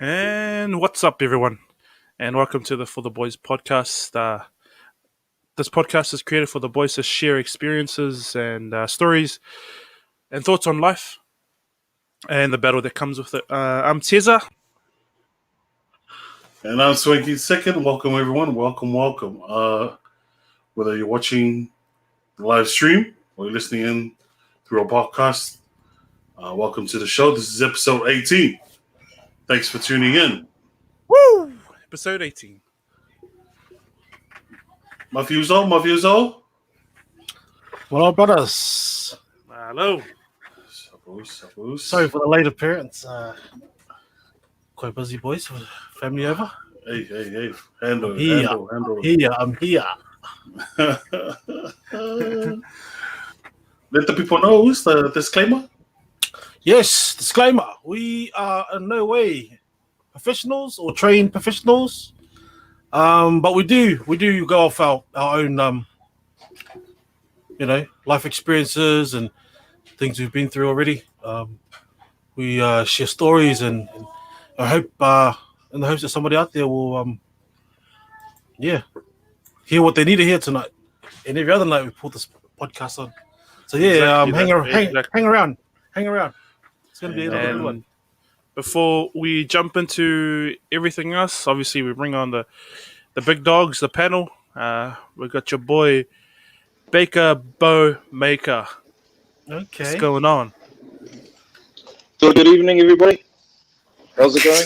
And what's up, everyone? And welcome to the ForTheBoys Podcast. This podcast is created for the boys to share experiences and stories and thoughts on life and the battle that comes with it. I'm Cesar. And I'm Swanky Second. Welcome, everyone. Welcome. Whether you're watching the live stream or you're listening in through our podcast, welcome to the show. This is episode 18. Thanks for tuning in. Woo! Episode 18. Mafiuzo. What up, brothers? Hello. Suppose. Sorry for the late appearance. Quite busy, boys. Family over. Hey. Handle. I'm here. Let the people know who's the disclaimer. Yes, disclaimer. We are in no way professionals or trained professionals. But we do go off our own life experiences and things we've been through already. We share stories and I hope in the hopes that somebody out there will hear what they need to hear tonight. And every other night we put this podcast on. So hang around. It's gonna be a good one. Before we jump into everything else, obviously we bring on the big dogs, the panel. We got your boy Baker Bo Maker. Okay. What's going on? So good evening, everybody. How's it going?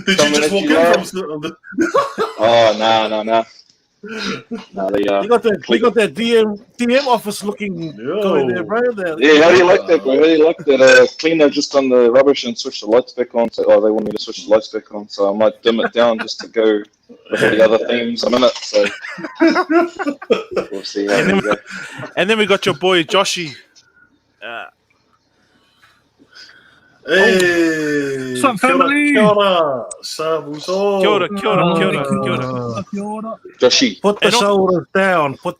Did you just walk in from the... Oh, no. No, You got that DM office looking going there, bro. Yeah, how do you like that, bro? How do you like that? Cleaner just done the rubbish and switch the lights back on. So, they want me to switch the lights back on, so I might dim it down just to go with all the other themes I'm in it. So we'll see how we go. And then we got your boy Joshy. Hey, what's up, family? Kia ora. Sabuso. Kia ora. Joshi. Put the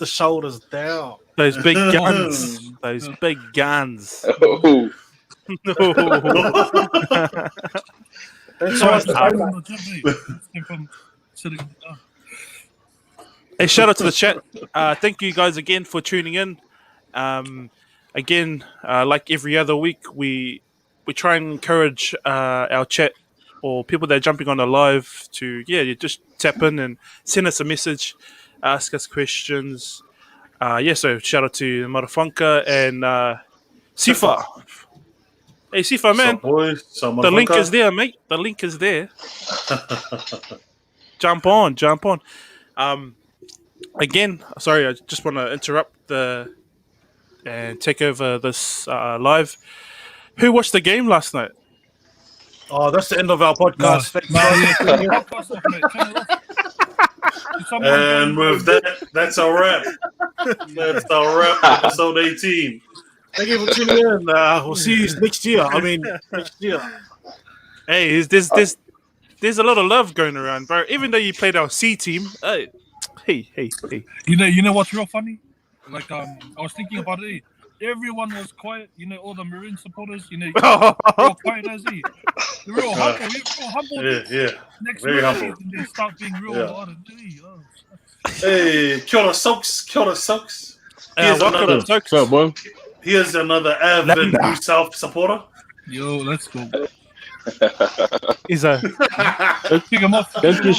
shoulders down. Those big guns. Oh. Hey, shout out to the chat. Thank you guys again for tuning in. Again, like every other week, we try and encourage our chat or people that are jumping on the live to just tap in and send us a message, ask us questions. So shout out to Marafanka and Sifa. Hey Sifa, man. The link is there, mate. The link is there. Jump on. Again, sorry, I just want to interrupt and take over this live. Who watched the game last night? Oh, that's the end of our podcast. And with that, that's our wrap. That's our wrap. Episode 18. Thank you for tuning in. We'll see you next year. Hey, there's a lot of love going around, bro. Even though you played our C team. Hey. You know what's real funny? Like I was thinking about it. Everyone was quiet, all the Marine supporters, real quiet as he. They're real humble. Yeah. Next very minute, humble. they start being real. Hey, kia ora, Soaks. Here's another avid New South supporter. Yo, let's go. He's a. Pick him up. Don't you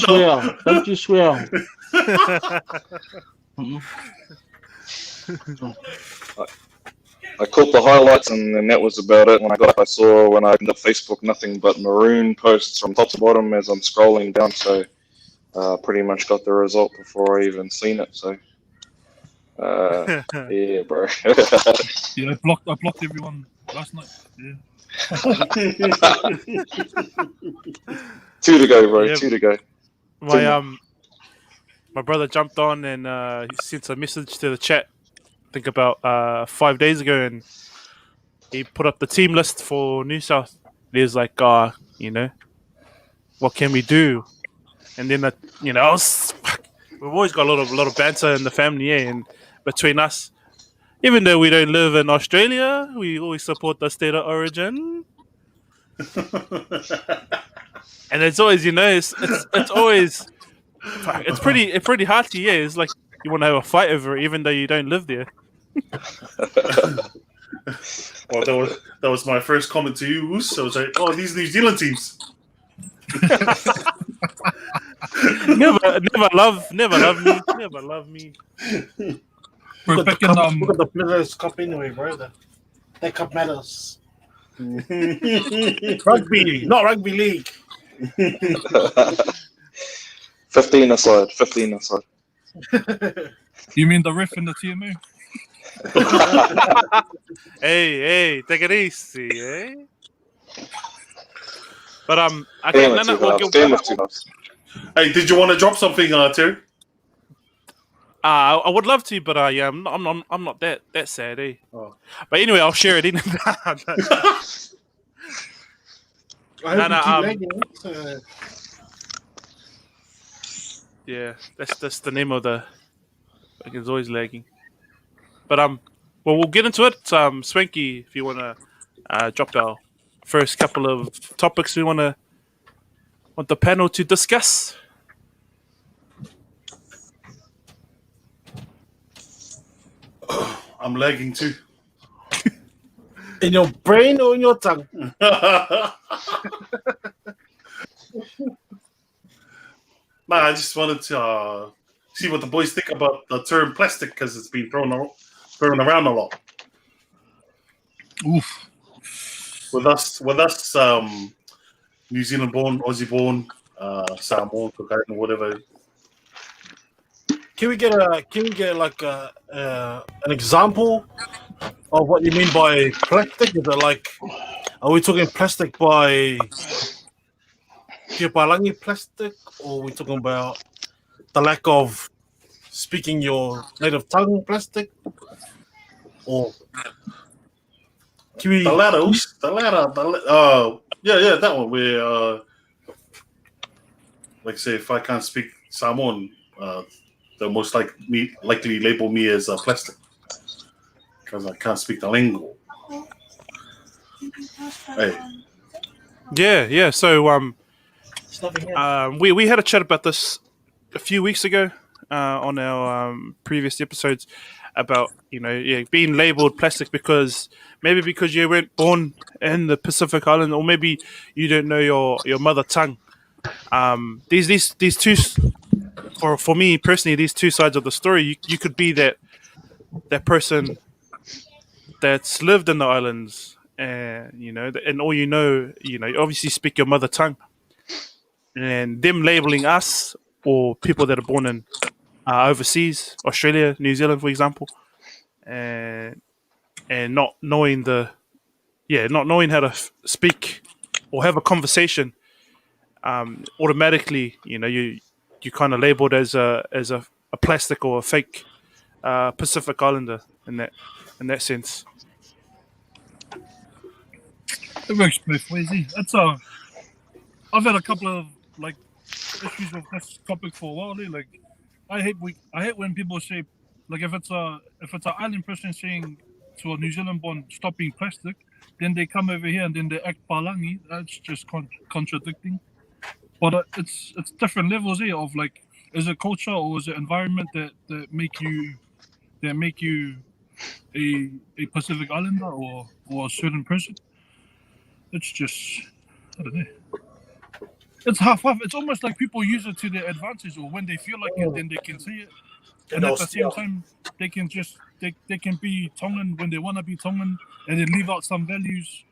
swear. I caught the highlights, and then that was about it. When I got up, I saw when I opened up Facebook nothing but maroon posts from top to bottom as I'm scrolling down. So pretty much got the result before I even seen it. So yeah, bro. Yeah, I blocked everyone last night. Yeah. 2 to go, bro. Yeah. 2 to go. My brother jumped on and he sent a message to the chat. I think about 5 days ago, and he put up the team list for New South. He was like, you know, what can we do? And then we've always got a lot of banter in the family, and between us, even though we don't live in Australia, we always support the state of origin. And it's always, it's always, it's pretty hard to hear. It's like you want to have a fight over it, even though you don't live there. Well, that was my first comment to you, Oos. I was like, oh, these New Zealand teams. never love me. We're Look at picking the Players' Cup anyway, bro. That cup matters. Rugby, not rugby league. 15 aside. 15 aside. You mean the ref in the TMO? Hey, take it easy, eh? But Game of two halves. Hey, did you want to drop something, Terry? I would love to, but yeah, I'm not that sad, eh? Oh. But anyway, I'll share it in. Yeah, that's the name of the. Like, it's always lagging. But well, we'll get into it. Swanky, if you want to drop our first couple of topics we want the panel to discuss. I'm lagging too. In your brain or in your tongue? I just wanted to see what the boys think about the term plastic because it's been thrown around a lot. Oof. With us, New Zealand born, Aussie born, Samoan, Kokaitan, whatever. Can we get like an example of what you mean by plastic? Is it like, are we talking plastic by Palangi plastic, or are we talking about the lack of speaking your native tongue plastic? Or can we... The latter. Yeah, that one. Where, like, say, if I can't speak Samoan, they'll most likely label me as plastic because I can't speak the lingo. Hey. Yeah. So we had a chat about this a few weeks ago on our previous episodes about being labelled plastic because you weren't born in the Pacific Island, or maybe you don't know your mother tongue. These two, for me personally, these two sides of the story. You could be that person that's lived in the islands, and and all you obviously speak your mother tongue, and them labeling us or people that are born in overseas, Australia, New Zealand, for example, and not knowing how to speak or have a conversation, automatically, you kind of labeled as a plastic or a fake Pacific Islander in that sense. It works both ways. I've had a couple of issues with this topic for a while. Like, I hate when people say, like, if it's an island person saying to a New Zealand born stop being plastic, then they come over here and then they act palangi. That's just contradicting. But it's different levels here of like, is it culture or is it environment that make you a Pacific Islander or a certain person? It's just, I don't know. it's half. It's almost like people use it to their advantage, or when they feel like it, then they can say it. And at the same time, they can just they can be Tongan when they want to be Tongan, and then leave out some values,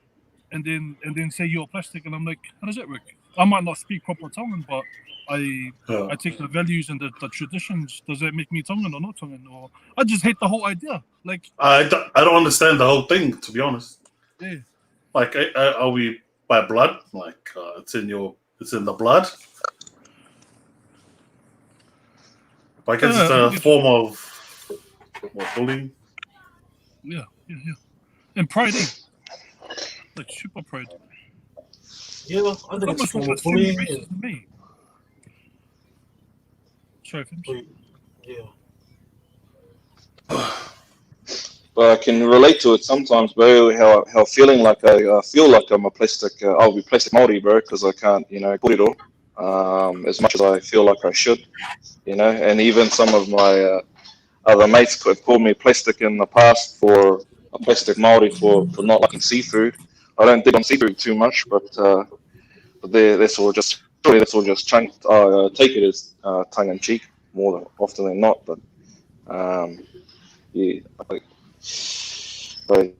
and then say you're plastic. And I'm like, how does that work? I might not speak proper Tongan, but I take the values and the traditions. Does that make me Tongan or not Tongan? Or I just hate the whole idea. Like I don't understand the whole thing, to be honest. Yeah. Like, are we by blood? Like, it's in the blood. I guess it's a form of bullying. Yeah. And pride, like super pride. Yeah, I think it's a form of bullying. Me. Sorry, Finch. Yeah. But I can relate to it sometimes, bro. How feeling like I feel like I'm a plastic. I'll be plastic Māori, bro, because I can't, kōrero as much as I feel like I should, And even some of my other mates have called me plastic in the past for a plastic Māori for not liking seafood. I don't dig on seafood too much, but that's all just chunked. I take it as tongue in cheek more often than not, but yeah. But I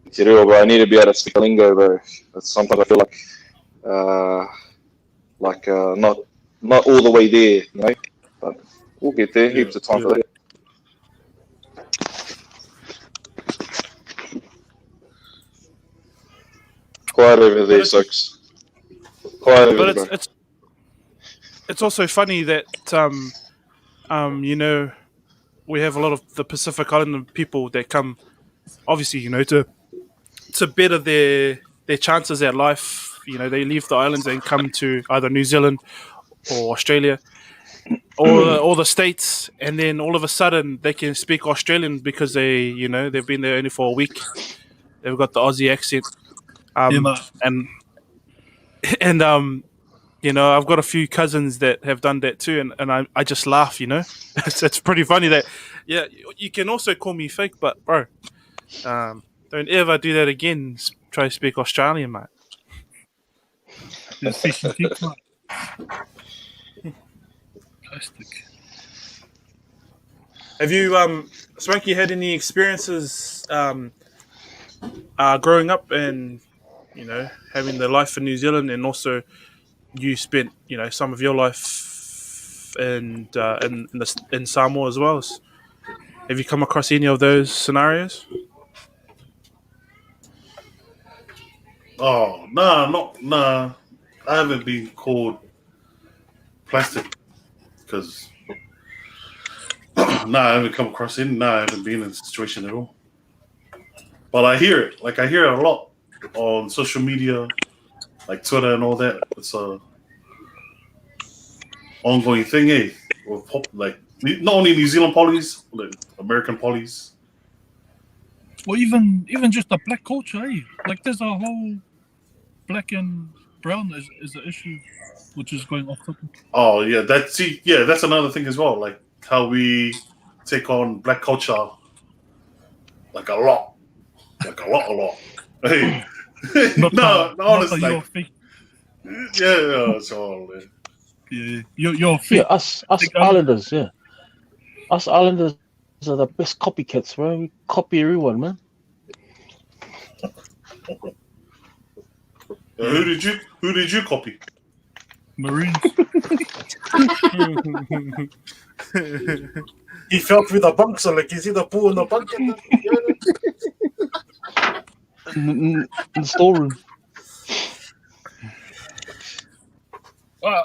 need to be able to speak the lingo, bro. Sometimes I feel like not all the way there, But we'll get there. Heaps of time for that. Quiet over there, Six. Quiet over there. But it's also funny that we have a lot of the Pacific Islander people that come, obviously, to better their chances at life. They leave the islands and come to either New Zealand or Australia or the States, and then all of a sudden they can speak Australian because they've been there only for a week. They've got the Aussie accent, and I've got a few cousins that have done that too, and I just laugh. It's pretty funny that you can also call me fake, but bro, don't ever do that again. Try to speak Australian, mate. Plastic. Have you, Swanky, had any experiences growing up and having the life in New Zealand, and also you spent some of your life in Samoa as well? Have you come across any of those scenarios? Oh, nah. I haven't been called plastic because I haven't come across it. I haven't been in a situation at all. But I hear it. Like, I hear it a lot on social media, like Twitter and all that. It's a ongoing thing, Like, not only New Zealand police, but American police. Well, even just the black culture, Like, there's a whole black and brown is the issue, which is going off topic. Oh yeah, that's another thing as well. Like how we take on black culture, like a lot. Hey, honestly, like, so you're fake. Yeah, us Islanders, yeah. Us Islanders are the best copycats, bro. We copy everyone, man. Who did you copy? Marines. He fell through the bunk, so like, you see the pool in the bunk? In the storeroom.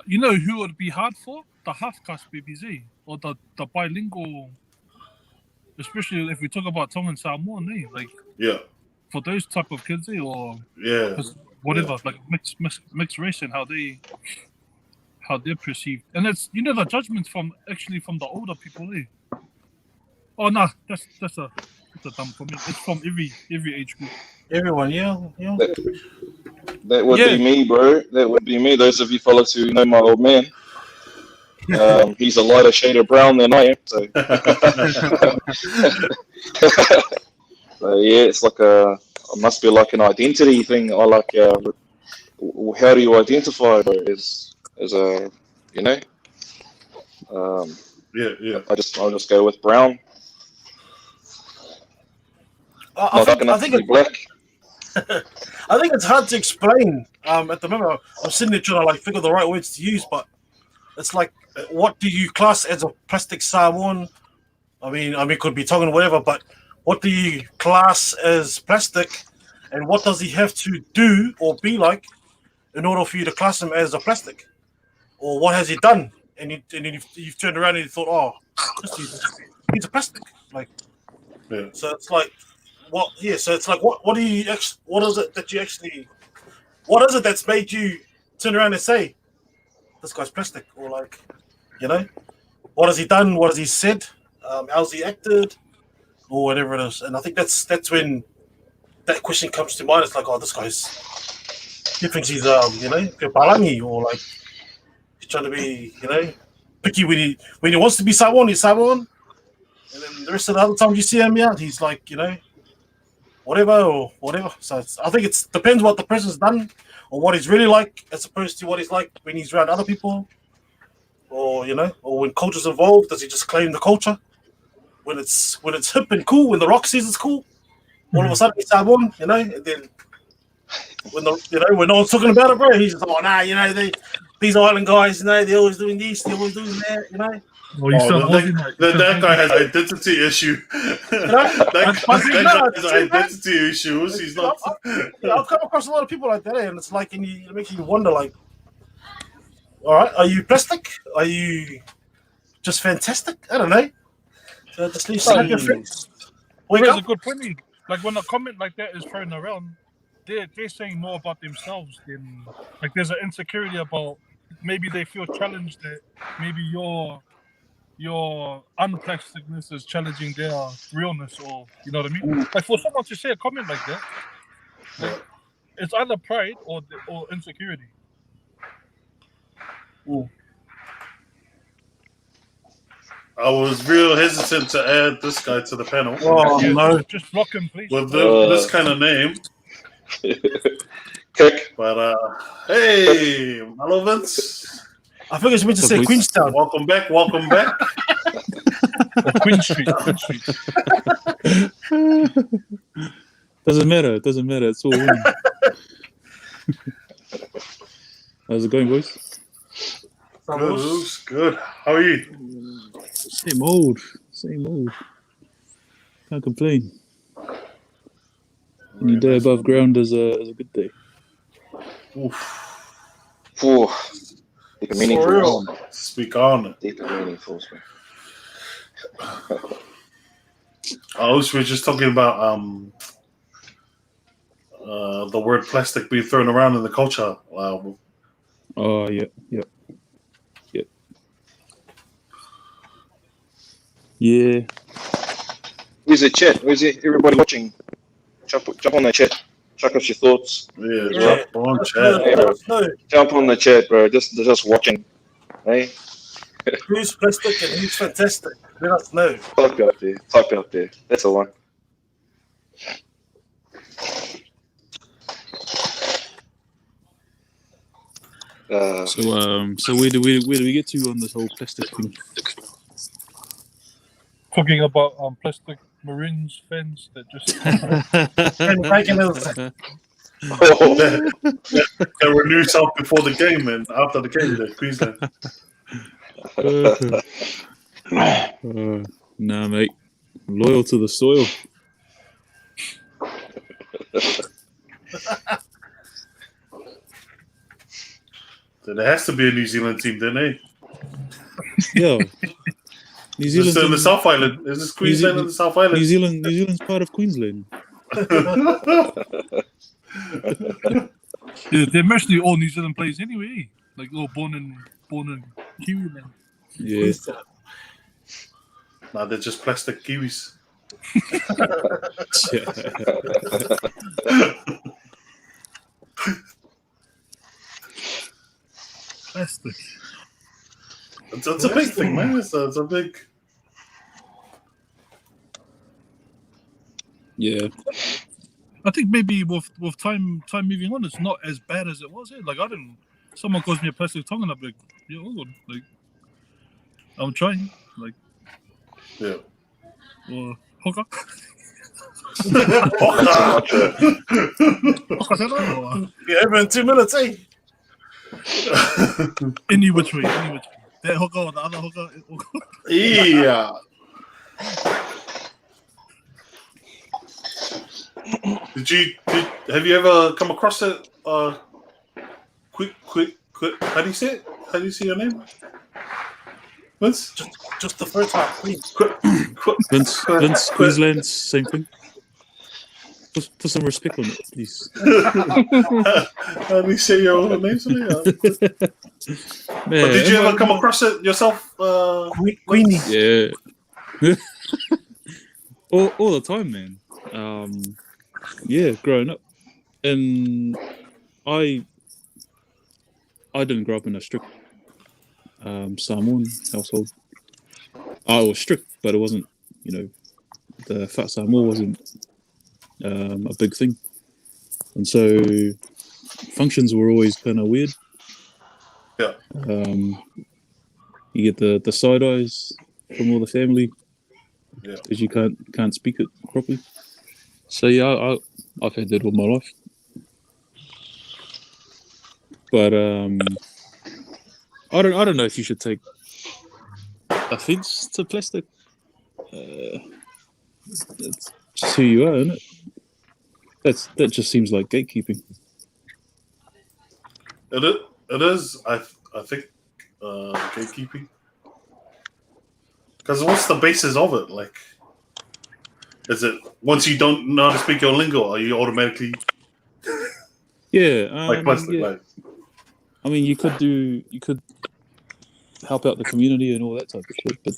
You know who would be hard for? The half-caste babies, or the bilingual, especially if we talk about Tongan Samoan, Like, for those type of kids, or whatever, like mixed race, and how they're perceived, and it's the judgments from the older people, Oh no, that's a dumb comment. It's from every age group. Everyone, yeah. That would be me, bro. That would be me. Those of you fellas who know my old man, he's a lighter shade of brown than I am. So, it's like it must be like an identity thing. I like. How do you identify? Bro? as a, you know. Yeah. I'll just go with brown. I think Definitely black. I think it's hard to explain. At the moment, I'm sitting there trying to like figure the right words to use, but it's like, what do you class as a plastic Samoan? I mean, it could be tongue whatever, but what do you class as plastic, and what does he have to do or be like in order for you to class him as a plastic, or what has he done? And you've turned around and you thought, oh, he's a plastic. Like, Yeah. so it's like, what? Yeah. So it's like, what do you? What is it that you actually? What is it that's made you turn around and say, this guy's plastic, or like, you know, what has he done? What has he said? How's he acted, or whatever it is? And I think that's when that question comes to mind. It's like, oh, this guy's. He thinks he's you know, palangi, or like he's trying to be, you know, picky when he wants to be Samoan, he's Samoan, and then the rest of the other times you see him out, he's like, you know, whatever. So I think it depends what the person's done or what he's really like, as opposed to what he's like when he's around other people, or you know, or when culture's involved. Does he just claim the culture when it's hip and cool? When the Rock says it's cool, all of a sudden he's Samoan, you know, and then when no one's talking about it, bro, he's just you know, these island guys, you know, they're always doing this, they're always doing that, you know. Well, you still that guy has identity issue. that guy has identity issues. He's not. I've come across a lot of people like that, and it's like, and it makes you wonder, like, all right, are you plastic? Are you just fantastic? I don't know. So just leave some difference. There's a good point. Like when a comment like that is thrown around, they're saying more about themselves than, like, there's an insecurity about, maybe they feel challenged that maybe your unplasticness is challenging their realness, or you know what I mean? Like, for someone to say a comment like that, like, it's either pride or insecurity. I was real hesitant to add this guy to the panel. Oh no! Just block him, please. With this kind of name. Kick. But hey, hello Vince. I think it's meant to say Queenstown. Welcome back. Queen Street. Doesn't matter. It's all one. How's it going, boys? Good. How are you? Same old. Can't complain. Any day above ground is a good day. Deep and meaningful. Speak on it. Deep and meaningful. I was just talking about the word plastic being thrown around in the culture. Oh yeah. Where's the chat? Where's everybody watching? Jump on the chat. Chuck us your thoughts. Yeah. Jump on chat. Jump on the chat, bro. Just watching. Hey. Who's plastic and who's fantastic? Let us know. Type out there. That's the one. So where do we get to on this whole plastic thing? Talking about plastic Marines fans that just They were new South before the game and after the game, they're Queensland. Nah, mate. I'm loyal to the soil. So there has to be a New Zealand team, then, eh? Yeah. New Zealand's in the South Island. Is this Queensland and the South Island? New Zealand's part of Queensland. Yeah, they're mostly all New Zealand players anyway. Like all born in Kiwi land. Yeah. Nah, they're just plastic Kiwis. Plastic. It's a big thing, man. It's a big. Yeah. I think maybe with time moving on, it's not as bad as it was. Like I someone calls me a plastic tongue, and I'm like, yeah, hold on, like, I'm trying, like, Yeah. or hoka, or Yeah, everyone 2 minutes, eh? any which way. That hoka or the other hoka. Yeah. Have you ever come across it? Quick. How do you say it? How do you say your name? Vince? Just the first half, please. Vince, Queensland, same thing. Put some respect on it, please. How do you say your name? But did you ever come across it yourself? Queenie. Yeah. all the time, man. Yeah, growing up, and I didn't grow up in a strict Samoan household. I was strict, but it wasn't. The fat Samoa wasn't a big thing, and so functions were always kind of weird. Yeah. You get the side eyes from all the family, Yeah. because you can't speak it properly. So yeah, I've had that all my life. But I don't know if you should take offence to plastic. That's just who you are, isn't it? That just seems like gatekeeping. It is. I think gatekeeping. Because what's the basis of it? Like, is it once you don't know how to speak your lingo, are you automatically Yeah, like plastic? yeah. Like, I mean, you could help out the community and all that type of shit, but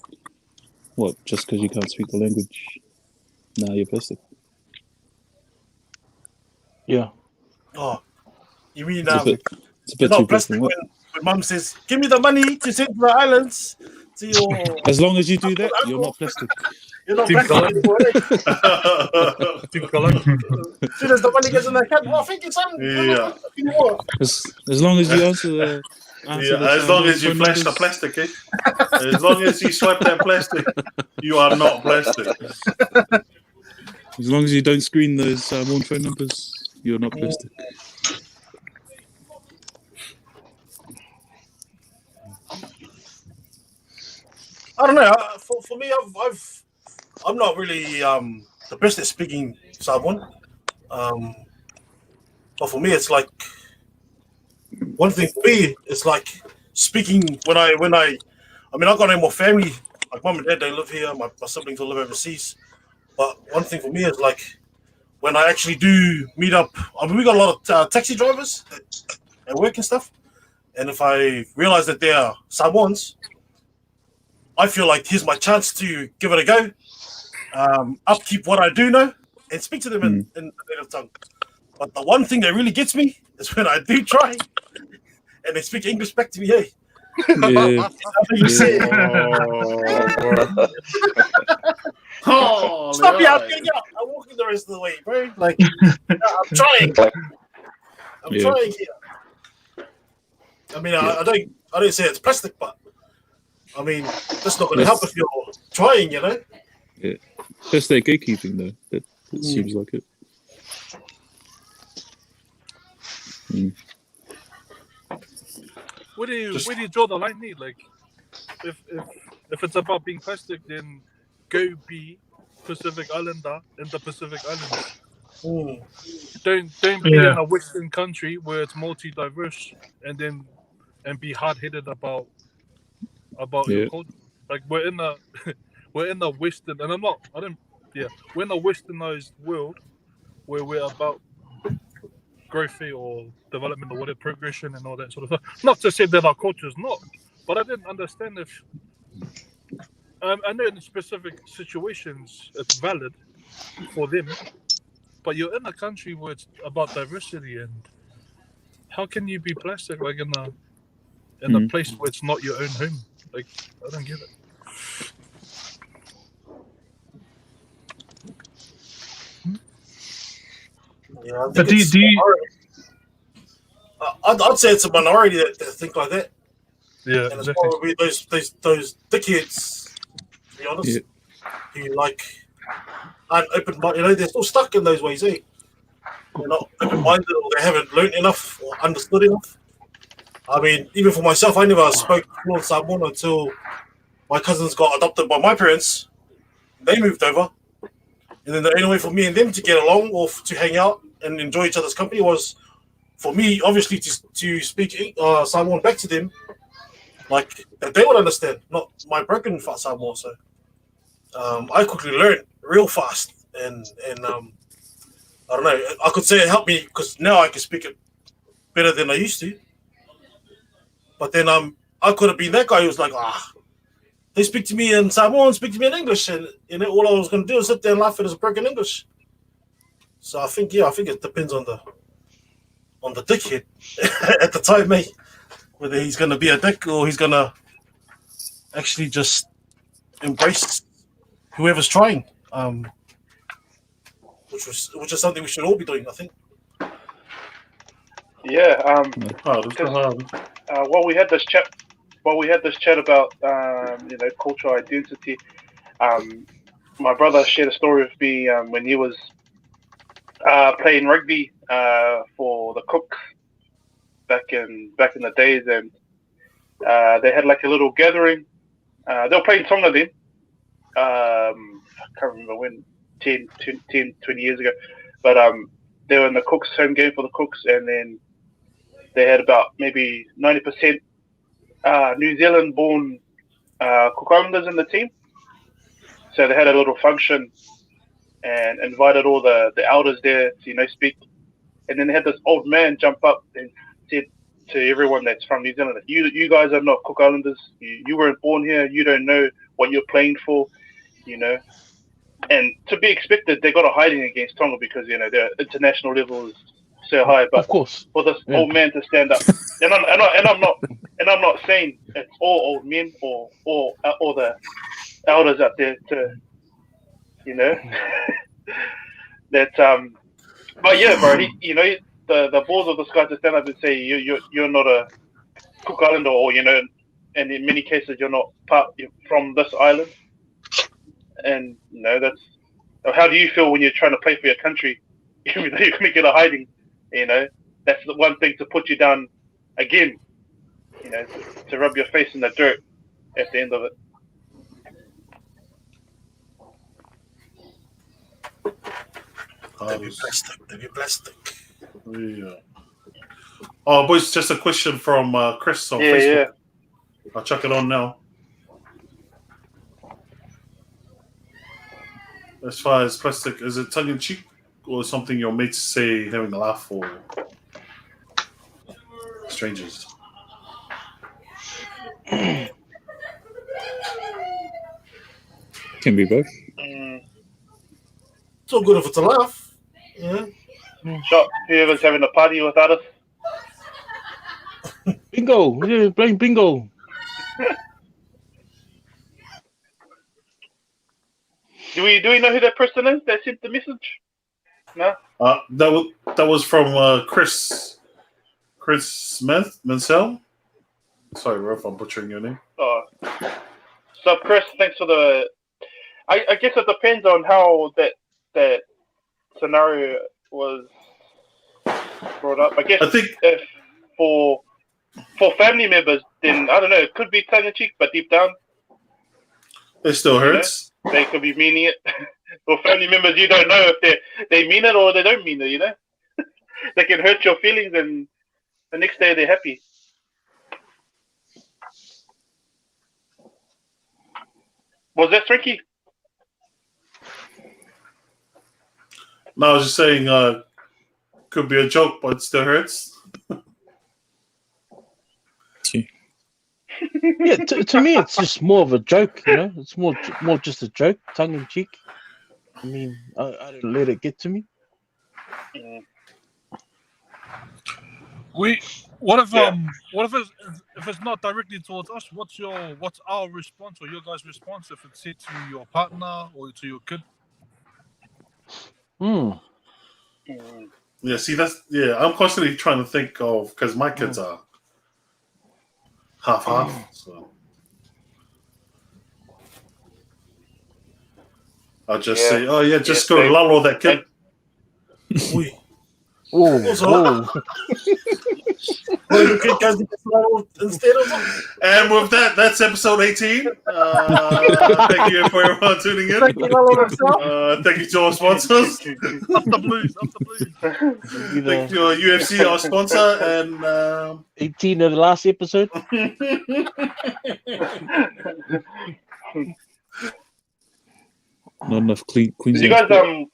what? Just because you can't speak the language, nah, you're plastic. Yeah. Oh, you mean It's a bit you're too not black plastic and when white. mum says, "Give me the money to send to the islands to your." As long as you do that, you're not plastic. You're not Team plastic colour. anymore. Eh? Team colour. As soon as the money gets in the account, oh, thank you, son. Yeah. As long as you answer the as long as you flash the plastic, eh? As long as you swipe that plastic, you are not plastic. As long as you don't screen those Samoan phone numbers, you're not plastic. I don't know. For me, I'm not really the best at speaking Samoan. But for me, it's like one thing for me. It's like speaking when I mean, I got no more family. Like mum and dad, they live here. My siblings all live overseas. But one thing for me is like when I actually do meet up. I mean, we got a lot of taxi drivers at work and stuff. And if I realize that they are Samoans, I feel like here's my chance to give it a go, upkeep what I do know, and speak to them in the native tongue. But the one thing that really gets me is when I do try, and they speak English back to me. Hey, Yeah. you say, Oh, stop here! I'm walking the rest of the way, bro. Like I'm trying. I'm trying here. I mean, I don't say it's plastic, but I mean, that's not going to help if you're trying, you know. Yeah, that's their gatekeeping, though. That seems like it. Where do you draw the line? Like, if it's about being plastic, then go be Pacific Islander in the Pacific Islands. Don't be in a Western country where it's multi-diverse and be hard-headed about your culture. Like we're in the Western, and we're in a Westernized world where we're about growth or development or whatever, progression and all that sort of stuff. Not to say that our culture is not, but I didn't understand if I know in specific situations it's valid for them, but you're in a country where it's about diversity, and how can you be plastic like in a place where it's not your own home? Like, I don't get it. Yeah, But do you? I'd say it's a minority that think like that, Yeah, and it's exactly. probably those dickheads, to be honest, Yeah. who like aren't open minded. You know, they're still stuck in those ways, eh? They're not open minded, or they haven't learned enough or understood enough. I mean, even for myself, I never spoke fluent Samoan until my cousins got adopted by my parents. They moved over, and then the only way for me and them to get along or to hang out and enjoy each other's company was for me, obviously, to speak Samoan back to them, like that they would understand, not my broken Samoan. So I quickly learned real fast, and I don't know. I could say it helped me because now I can speak it better than I used to. But then I could have been that guy who was like, they speak to me in Samoan, speak to me in English, and all I was going to do is sit there and laugh at his broken English. So I think it depends on the dickhead at the time, mate. Whether he's going to be a dick or he's going to actually just embrace whoever's trying, which is something we should all be doing, I think. Yeah. Oh, that's so hard. While we had this chat about cultural identity, my brother shared a story with me when he was playing rugby for the Cooks back in the days, and they had like a little gathering. They were playing Tonga then. I can't remember when, 10, 20 years ago, but they were in the Cooks home game for the Cooks, and then they had about maybe 90% New Zealand-born Cook Islanders in the team. So they had a little function and invited all the elders there to speak. And then they had this old man jump up and said to everyone that's from New Zealand, you guys are not Cook Islanders. You weren't born here. You don't know what you're playing for, And to be expected, they got a hiding against Tonga because their international level is so high. But Of course. for this old man to stand up, and I'm not saying it's all old men or the elders out there to that but yeah, bro, the balls of this guy to stand up and say you're not a Cook Islander, or and in many cases you're not from this island, and that's how do you feel when you're trying to play for your country, even though you're going to get a hiding? That's the one thing to put you down again, to rub your face in the dirt at the end of it. They be plastic. Yeah. Oh, boys, just a question from Chris on Yeah, Facebook. yeah. I'll chuck it on now. As far as plastic, is it tongue in cheek or something your mates say having a laugh for strangers? Can be both. It's all good if it's a laugh. Yeah. Shot whoever's having a party without us. Bingo. Yeah, playing bingo. Do we know who that person is that sent the message? No. That was from Chris Smith Mansell. Sorry, Ruff, I'm butchering your name. Oh. So Chris, thanks for the. I guess it depends on how that scenario was brought up. I think if for family members, then I don't know. It could be tongue in cheek, but deep down, it still hurts. They could be meaning it. For family members, you don't know if they mean it or they don't mean it. They can hurt your feelings, and the next day they're happy. Was that tricky? No, I was just saying, could be a joke, but it still hurts. Yeah, to me, it's just more of a joke, It's more just a joke, tongue in cheek. I mean, I don't let it get to me. What if it's not directly towards us? What's our response or your guys' response if it's said to your partner or to your kid? Yeah, see, I'm constantly trying to think of, because my kids are half, so I'll just say, oh yeah, just go same. lollo that kid. Oui. Oh, Also, oh. well, the kid goes to get slow instead of And with that, that's episode 18. Thank you for everyone tuning in. taking all of himself. Thank you to our sponsors. Up the blues. Thank you to UFC, our sponsor, and 18 of the last episode. Not enough clean Did you Queensland. guys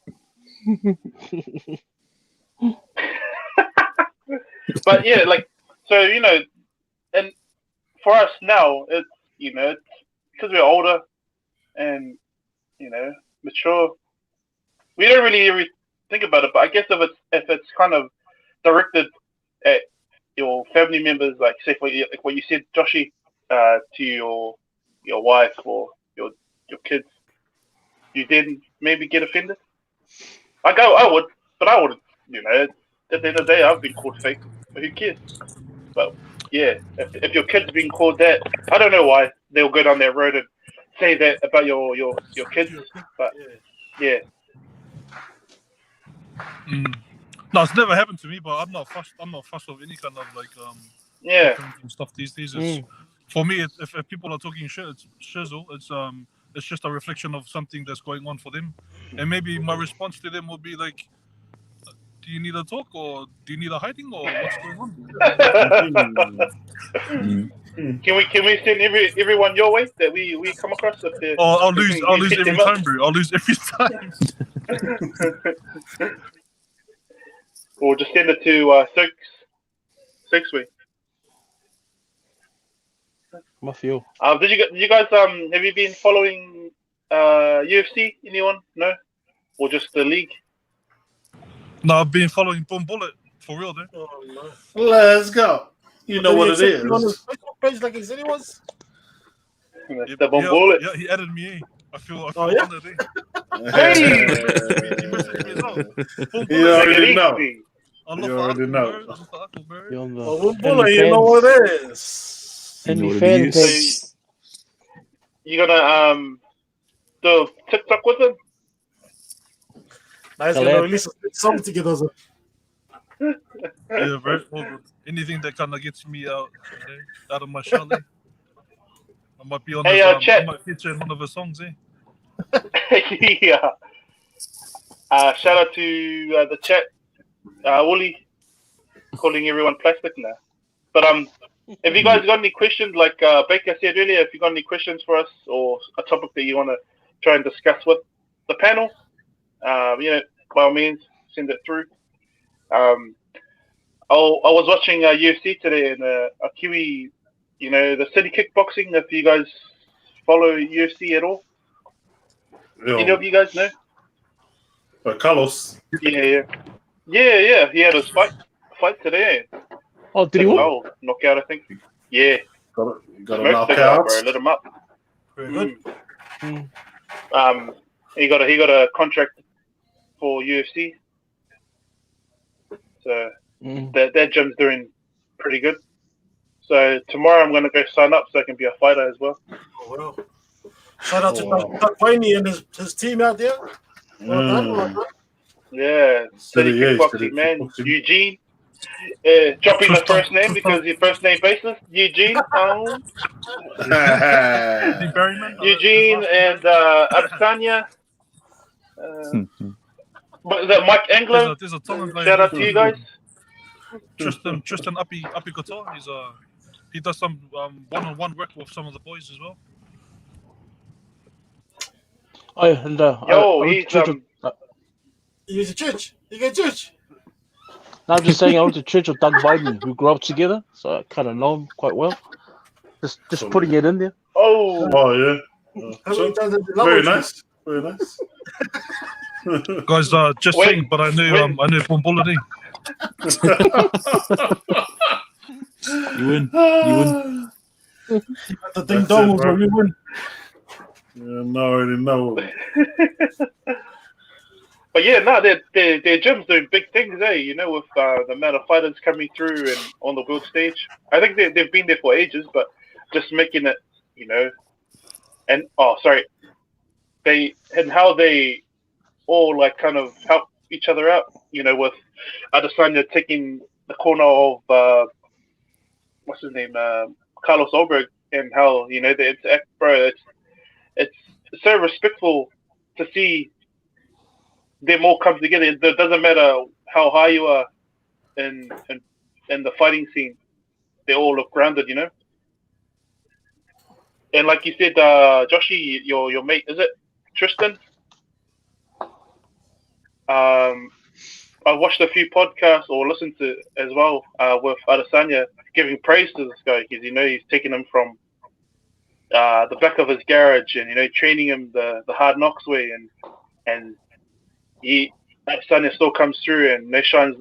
But yeah, like, so and for us now, it's it's because we're older and mature. We don't really think about it, but I guess if it's kind of directed at your family members, like say for like what you said, Joshy, to your wife or your kids, you then maybe get offended. I would, but I wouldn't. At the end of the day, I've been called fake. But who cares? But yeah, if your kid's being called that, I don't know why they'll go down that road and say that about your kids. But yeah. No, it's never happened to me, but I'm not fussed. I'm not fussed of any kind of like Yeah. stuff these days. It's, for me, if people are talking shit, it's shizzle. It's just a reflection of something that's going on for them, and maybe my response to them will be like, do you need a talk, or do you need a hiding, or what's going on? Can we send everyone your way that we come across? I'll lose every time, bro. I'll lose every time. Or just send it to Six Way. Mafia. Did you guys have you been following UFC? Anyone? No, or just the league? No, I've been following Boom Bullet for real, dude. Oh, no. let's go. You know what it is. On his Facebook page like he said he was. The Boom Bullet. Yeah, he added me. I feel yeah? honored. Hey! He messaged me as well. Boom You Bullet. already know. I love You already know. You're on the Oh, bullet, you know what it is. You know Any what fan it is. page. You gonna do TikTok with him? Now he's gonna release a song together. So. Yeah, bro. All good. Anything that kind of gets me out of my shell. I might be on. Hey, I chat. might feature in one of his songs. Yeah. Shout out to the chat. Wooly calling everyone plastic now. But if you guys got any questions, like Baker said earlier, if you got any questions for us or a topic that you want to try and discuss with the panel, by all means, send it through. I was watching UFC today and a Kiwi, the City Kickboxing. If you guys follow UFC at all, any of you guys know? Carlos. Yeah. He had his fight today. Oh, did he win? Oh, knockout, I think. Yeah. Got a Smoked the guy, knockout. bro. Let him up. Very good. He got a contract for UFC. So that gym's doing pretty good. So tomorrow I'm gonna go sign up so I can be a fighter as well. Oh, well. Shout out to Doug Wayne and his team out there. Well done. Yeah, City Kickboxing, man. Kickboxing. Eugene. Dropping the first name because your first name basis. Eugene. Eugene and Adesanya. But the Mike Engler. There's a talent Shout out to you guys. Tristan Appy Couture. He does some one-on-one work with some of the boys as well. Oh, and He's He's a church. You get church. I'm just saying I went to church with Doug Biden. We grew up together, so I kind of know him quite well. Just putting it in there. Oh yeah. How many times have you Very loved nice. Very nice. Guys, just Wait, saying, but I knew Boom Bullet. You win. the ding dong bro. when you win? Yeah, I already know. But yeah, no, their gyms doing big things, with the amount of fighters coming through and on the world stage. I think they've been there for ages, but just making it, and how they all like kind of help each other out, with Adesanya taking the corner of what's his name, Carlos Ulberg, and how they interact, bro. It's so respectful to see them all come together. It doesn't matter how high you are in the fighting scene; they all look grounded, And like you said, Joshy, your mate, is it Tristan? I watched a few podcasts or listened to as well with Adesanya giving praise to this guy because he's taking him from the back of his garage and training him the hard knocks way, and Adesanya still comes through and shines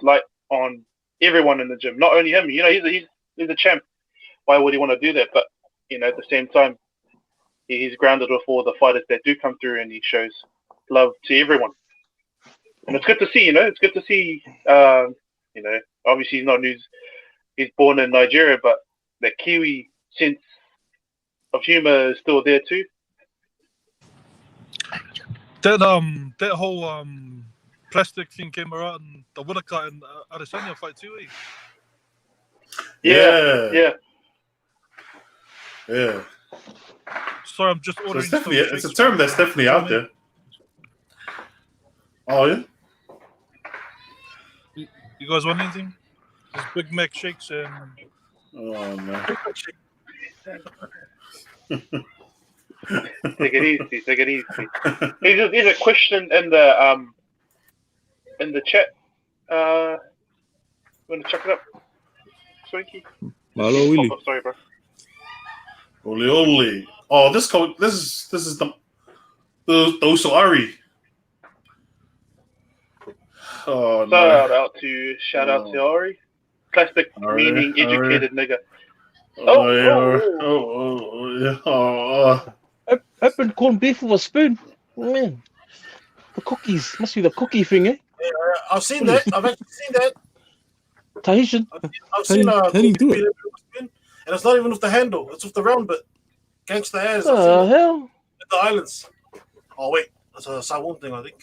light on everyone in the gym, not only him. He's a champ. Why would he want to do that? But at the same time, he's grounded with all the fighters that do come through, and he shows love to everyone. And it's good to see, it's good to see, obviously he's born in Nigeria, but the Kiwi sense of humor is still there too. That whole plastic thing came around in the Whittaker and Adesanya fight too, eh? Yeah. Sorry, I'm just So ordering. it's a term that's definitely out there. Oh yeah. You guys want anything? There's Big Mac shakes and. Oh man. Take it easy. Here's a question in the chat. You want to check it up, Swanky? Hello, Willie. Oh, sorry, bro. Oli. Oh, this is the Uso-Ari. Oh, Shout out to Ari. Plastic meaning educated nigga. Open corned beef with a spoon. Oh, man. The cookies. Must be the cookie thing, eh? Yeah, I've seen that. I've actually seen that. Tahitian. I've seen how do you do it? And it's not even with the handle. It's with the round bit. Gangsta ass. What the hell? At the islands. Oh, wait. That's a Saiwan thing, I think.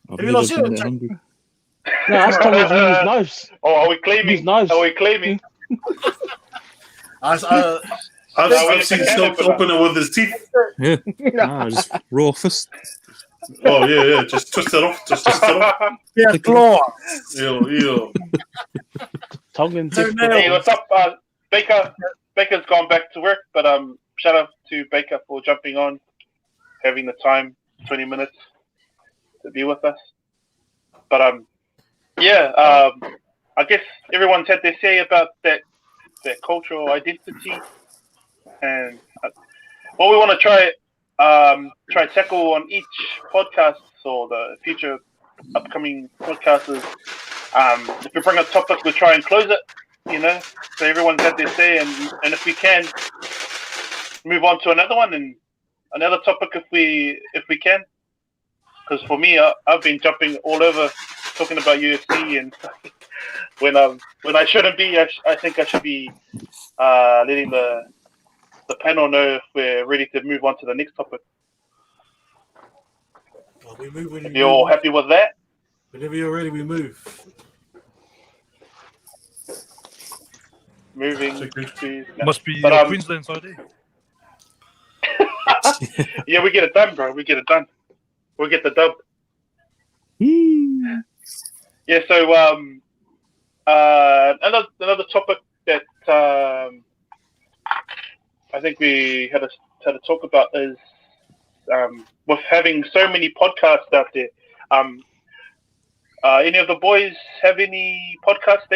I've Have you not never seen been it? that hungry. No, us Tongas use knives. Oh, are we claiming? Use knives. Are we claiming? I've seen Stokes open it with his teeth. Yeah. Nah, just raw fist. Oh yeah. Just twist it off. Yeah, claw. Ew. Tongan Hey, tip. Hey, what's up, Baker? Baker's gone back to work, but shout out to Baker for jumping on, having the time, 20 minutes to be with us. But I guess everyone's had their say about that cultural identity, and what we want to try tackle on each podcast or the future upcoming podcasts is if we bring a topic, we try and close it, so everyone's had their say, and if we can move on to another one and another topic if we can, because for me I've been jumping all over talking about UFC, and when I shouldn't be, I think I should be letting the panel know if we're ready to move on to the next topic. Well, we move when If you're all happy with that. Whenever you're ready, we move. Moving to Must be But, Queensland side, eh? yeah, we get it done, bro. We get it done. We'll get the dub. Yeah, so another topic that I think we had to talk about is with having so many podcasts out there. Any of the boys have any podcasts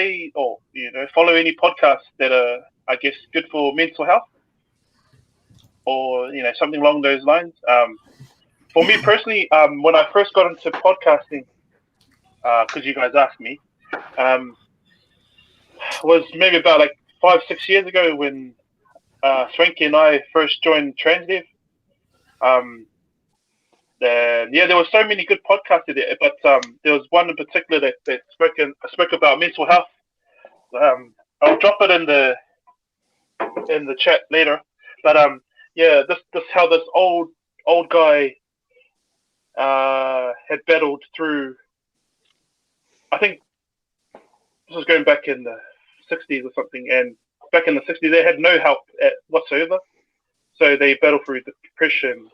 follow any podcasts that are, I guess, good for mental health, or something along those lines? For me personally, when I first got into podcasting, because you guys asked me, was maybe about like 5-6 years ago when Swanky and I first joined Transdev. And yeah, there were so many good podcasts in there, but there was one in particular that spoke about mental health. I'll drop it in the chat later. But yeah, this how this old guy had battled through. I think this was going back in the 60s or something, and back in the 60s they had no help whatsoever. So they battled through depression,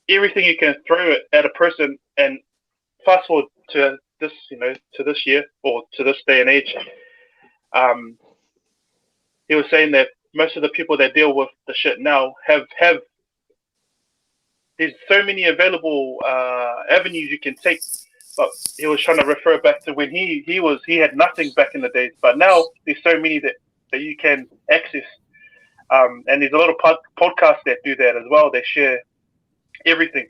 everything you can throw at a person. And fast forward to this, to this year or to this day and age, he was saying that most of the people that deal with the shit now have there's so many available avenues you can take. But he was trying to refer back to when he had nothing back in the days. But now there's so many that you can access. And there's a lot of podcasts that do that as well. They share everything.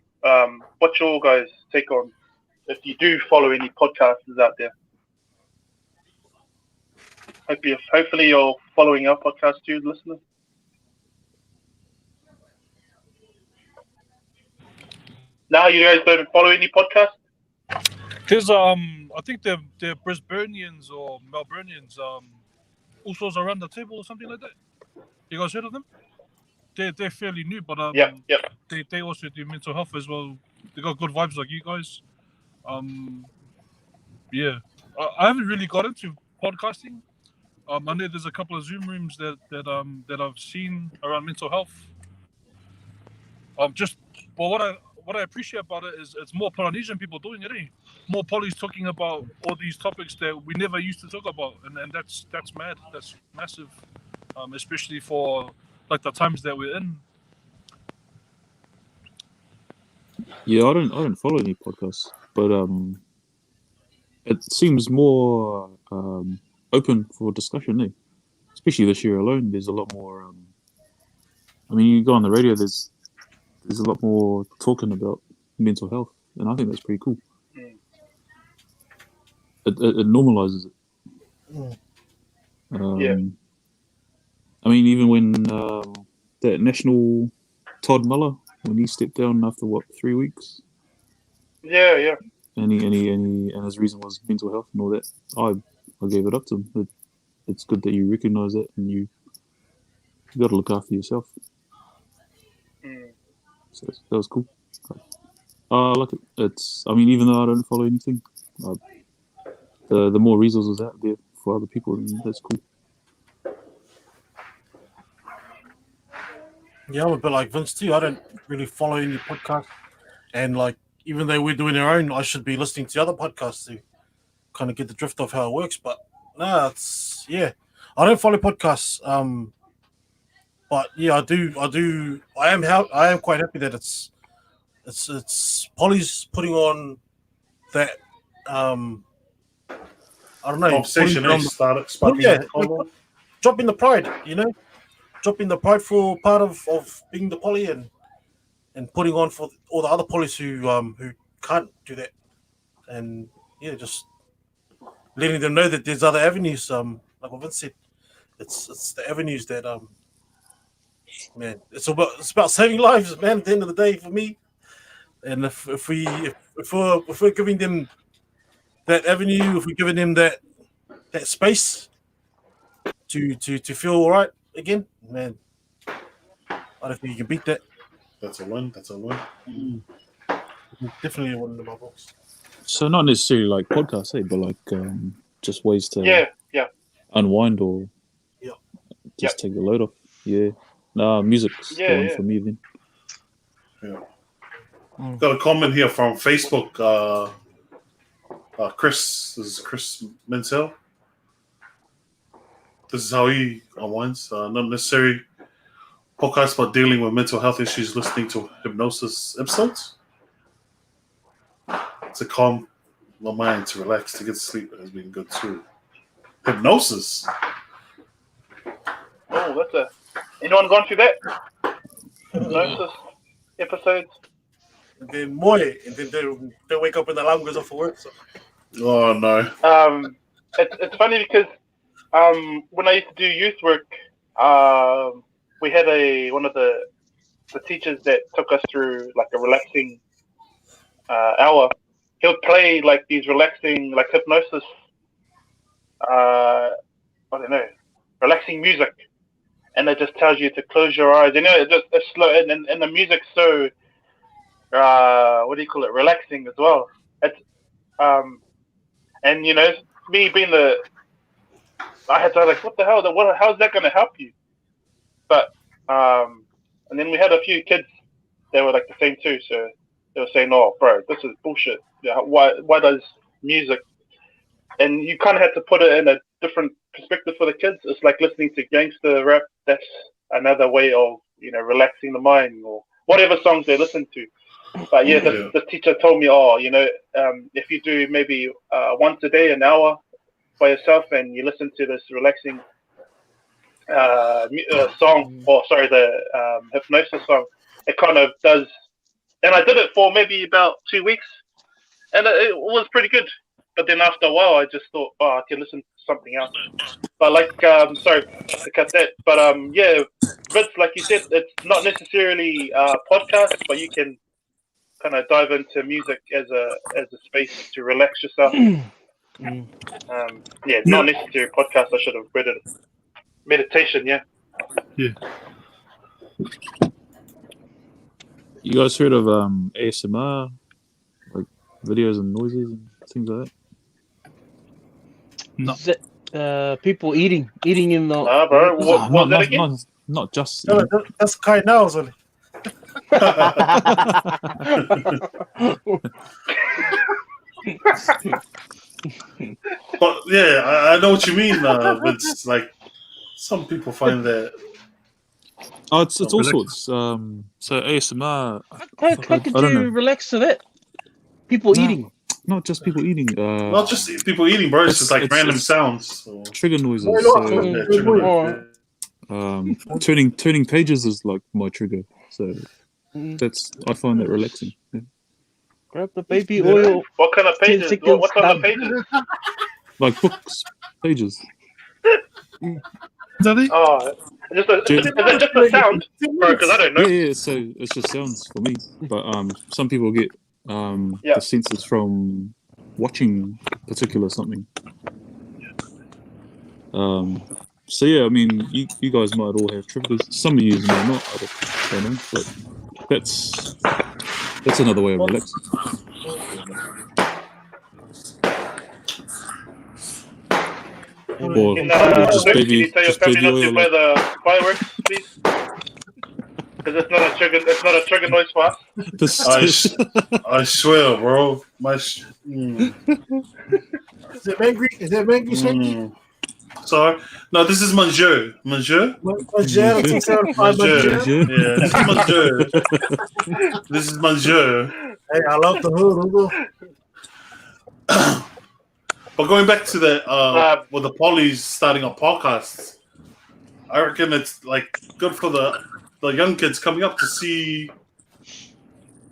What's your guys' take on if you do follow any podcasters out there? Hopefully you're following our podcast too, listeners. Now you guys don't follow any podcasts? There's I think they're Brisbaneans or Melburnians, also around the table or something like that. You guys heard of them? They're fairly new, but Yep. They also do mental health as well. They got good vibes like you guys. Yeah, I haven't really got into podcasting. I know there's a couple of Zoom rooms that I've seen around mental health. But what I appreciate about it is it's more Polynesian people doing it, eh? More Polys talking about all these topics that we never used to talk about, and that's mad. That's massive, especially for like the times that we're in. Yeah, I don't follow any podcasts, but it seems more open for discussion, eh? Especially this year alone, there's a lot more. I mean, you go on the radio, there's a lot more talking about mental health, and I think that's pretty cool. It normalizes it. Yeah. I mean, even when that national Todd Muller, when he stepped down after 3 weeks. Yeah. And his reason was mental health and all that. I gave it up to him. It's good that you recognise that, and you got to look after yourself. So that was cool. I like it. I mean, even though I don't follow anything, the more resources out there for other people, that's cool. Yeah, I'm a bit like Vince too. I don't really follow any podcasts, and like even though we're doing our own, I should be listening to other podcasts to kind of get the drift of how it works. But I don't follow podcasts. But yeah, I do. I am quite happy that it's Polly's putting on that. I don't know. Conversation Dropping the pride, dropping the pride for part of being the Polly and putting on for all the other Pollies who can't do that, and just letting them know that there's other avenues. Like what Vince said, it's the avenues that man, it's about saving lives, man. At the end of the day, for me, and if we're giving them that avenue, if we're giving them that space to feel all right again, man, I don't think you can beat that. That's a win. Definitely a win in my books. So not necessarily like podcasts, but like just ways to unwind or just take the load off. Yeah. Nah, music's the one for me then. Yeah. Got a comment here from Facebook. Chris Menzel. This is how he unwinds. Not necessarily podcast, but dealing with mental health issues, listening to hypnosis episodes. To calm my mind, to relax, to get sleep has been good too. Hypnosis. Oh, anyone gone through that? Hypnosis episodes? And then they wake up in the alarm goes off for work. So. Oh no. It's funny because when I used to do youth work, we had one of the the teachers that took us through like a relaxing hour, he would play like these relaxing, like hypnosis, I don't know, relaxing music, and it just tells you to close your eyes. It's slow, and the music's so what do you call it? Relaxing as well. It's and me being I had to like, what the hell? How's that going to help you? But and then we had a few kids that were like the same too. So they were saying, "Oh, bro, this is bullshit. Yeah, why does music?" And you kind of had to put it in a different perspective for the kids. It's like listening to gangster rap. That's another way of relaxing the mind, or whatever songs they listen to. But yeah, the teacher told me, if you do maybe once a day, an hour by yourself, and you listen to this relaxing song, the hypnosis song, it kind of does. And I did it for maybe about 2 weeks, and it was pretty good. But then after a while, I just thought, I can listen to something else. But like, sorry to cut that. But yeah, Vince, like you said, it's not necessarily podcasts, but you can kind of dive into music as a space to relax yourself. Not necessarily podcast. I should have read it. Meditation, yeah. Yeah. You guys heard of ASMR, like videos and noises and things like that? No. Is it, people eating in the. Nah, bro. What was that again? Not just. No, that's Kai now, Zoli. But yeah, I know what you mean. But it's like some people find that. Oh, it's all sorts. So ASMR. How could I don't you know. relax to that? People eating. Not just people eating. Not just people eating, bro. It's just like random sounds. Or... Trigger noises. Yeah, trigger noises. Turning pages is like my trigger. So I find that relaxing. Yeah. Grab the baby oil. What kind of pages? 10 seconds What kind of done. pages? Like books, pages. Daddy? Oh, is it just a sound? Because I don't know. Yeah. So it's just sounds for me. But some people get the senses from watching particular something. So yeah, I mean, you guys might all have triggers. Some of you might not. I don't know, but that's another way of relaxing. Or Can just can you baby, tell your just family baby not to oil. play the fireworks, please? Because it's not a trigger noise for us. I swear, bro. Is it Mangry? Is it Mangry Swanky? Sorry. No, this is Monsieur. Monsieur? Monsieur. Yeah, this is Monsieur. This is Monsieur. Hey, I love the hood, Hugo. But going back to the with the polys starting up podcasts, I reckon it's like good for the young kids coming up to see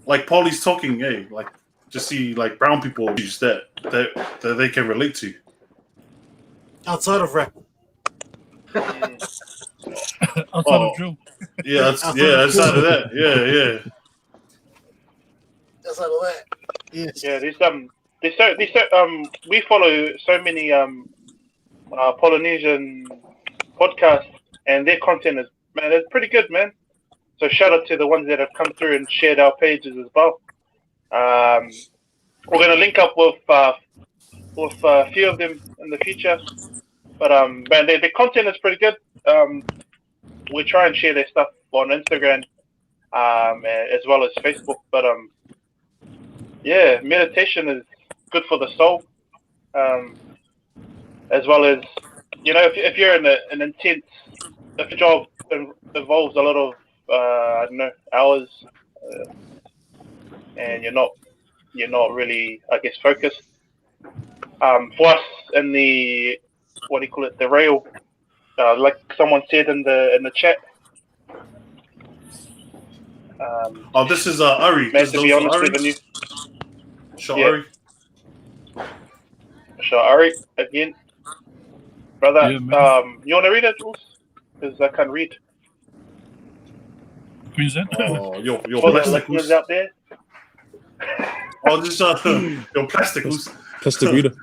like polys talking, like to see like brown people use that they can relate to. Outside of rap. Outside of drill. Yeah, outside of that. Yeah. Outside of that. Yes. Yeah, we follow so many Polynesian podcasts, and their content is it's pretty good, man. So shout out to the ones that have come through and shared our pages as well. We're gonna link up with a few of them in the future, but man, their content is pretty good. We try and share their stuff on Instagram, as well as Facebook. But yeah, meditation is good for the soul, as well as if you're in an intense, if your job involves a lot of I don't know, hours, and you're not really, I guess, focused. For us in the the rail, like someone said in the chat. This is Ari. Man, to be honest with you, Ari. Ari again, brother. Yeah, you want to read it, Jules? Because I can't read. Queensland. Oh, your For the plasticals. listeners out there, Oh, just your plasticals. Plastic reader.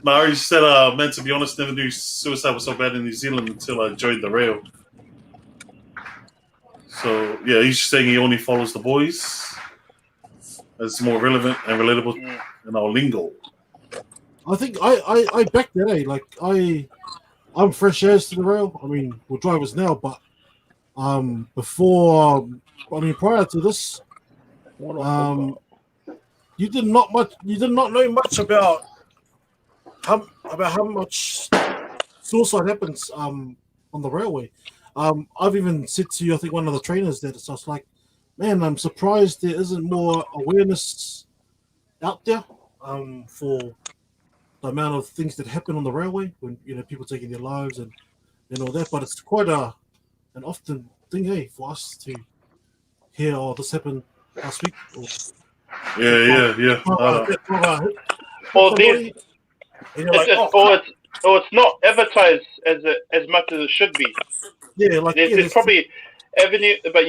No, I already said, man, to be honest, never knew suicide was so bad in New Zealand until I joined the rail. So, yeah, he's saying he only follows the boys. It's more relevant and relatable in our lingo. I think I back that, like I'm fresh as to the rail. I mean, we're drivers now, but prior to this, you did not know much about how much suicide happens on the railway. I've even said to you, I think one of the trainers that it's just like, man, I'm surprised there isn't more awareness out there for the amount of things that happen on the railway when people taking their lives and all that. But it's quite an often thing, for us to hear, oh, this happened last week. Or, Yeah. or it's not advertised as much as it should be. Yeah, like there's probably avenue, but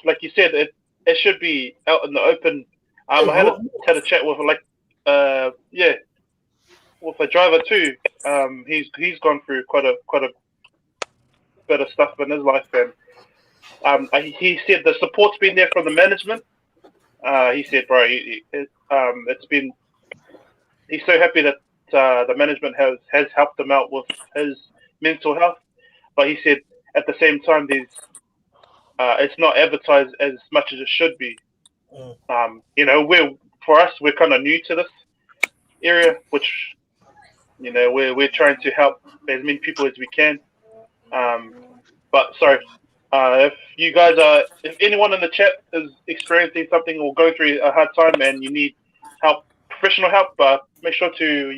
like you said, it should be out in the open. I had a chat with with a driver too. He's gone through quite a bit of stuff in his life, and he said the support's been there from the management. He said, bro, it's been. He's so happy that the management has helped him out with his mental health, but he said at the same time it's not advertised as much as it should be. We're kind of new to this area, which we're trying to help as many people as we can. But sorry, if anyone in the chat is experiencing something or going through a hard time and you need help, professional help, make sure to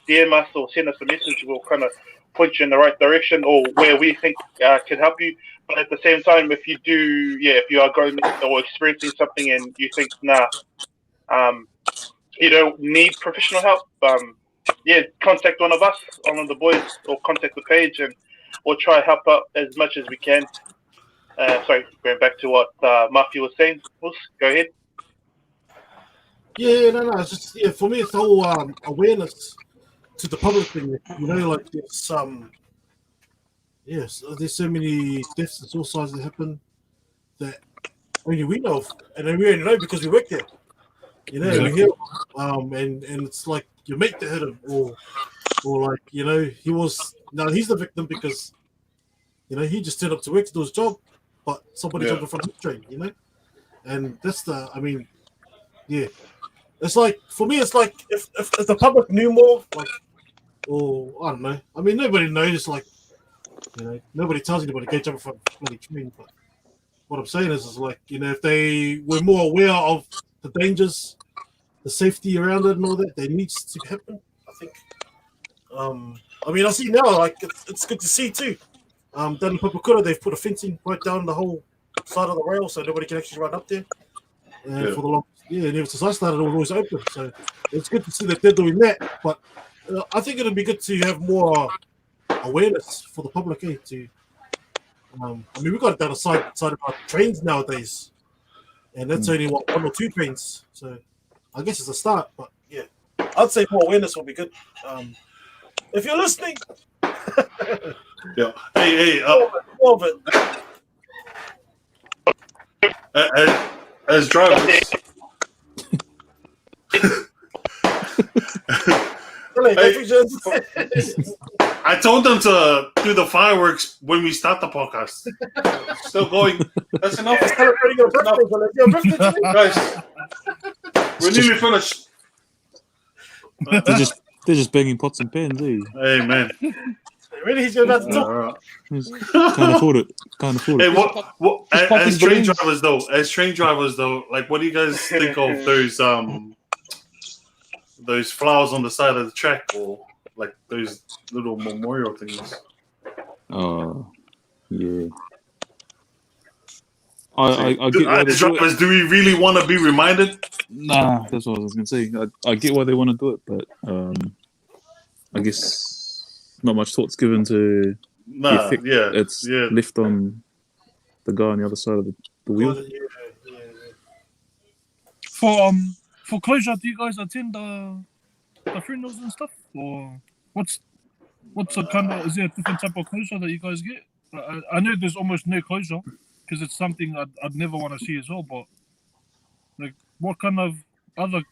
DM us or send us a message. We'll kind of point you in the right direction or where we think can help you. But at the same time, if you are going or experiencing something and you think you don't need professional help, contact one of us, one of the boys, or contact the page, and we'll try to help out as much as we can. Sorry, going back to what Matthew was saying. Go ahead. Yeah, no. It's just for me, it's all awareness to the public thing. Like there's so many deaths and suicides that happen that only we know of, and then we only know because we work there. We hear, and it's like your mate that hit him, or like he's the victim because he just turned up to work to do his job, but somebody jumped in front of the train, and that's it's like, for me, it's like if the public knew more, like, or I don't know. I mean, nobody knows, like, nobody tells anybody go jump in front of the train. But what I'm saying is like, if they were more aware of the dangers, the safety around it, and all that needs to happen, I think. I mean, I see now, like, it's good to see too. Down in Papakura, they've put a fencing right down the whole side of the rail, so nobody can actually run up there. And for the long, and ever since I started, it was always open. So it's good to see that they're doing that. But I think it'd be good to have more awareness for the public. To, I mean, we got it down the side of our trains nowadays, and that's only one or two trains. So I guess it's a start. But I'd say more awareness would be good. If you're listening, Hey, more of it. As drivers. I told them to do the fireworks when we start the podcast. Still going. That's enough. Guys, we're nearly finished. They're just banging pots and pans, eh? Hey, man. Really, he's about to talk. Can't afford it. Hey, what as train drivers though, like, what do you guys think of those flowers on the side of the track, or like those little memorial things? Oh, yeah. I get why they do it. Drivers, do we really want to be reminded? Nah, that's what I was gonna say. I get why they want to do it, but I guess not much thought's given to the effect it's left on the guy on the other side of the wheel. Yeah. For closure, do you guys attend the funerals and stuff, or what's a kind of, is there a different type of closure that you guys get? I know there's almost no closure because it's something I'd never want to see as well. But like, what kind of other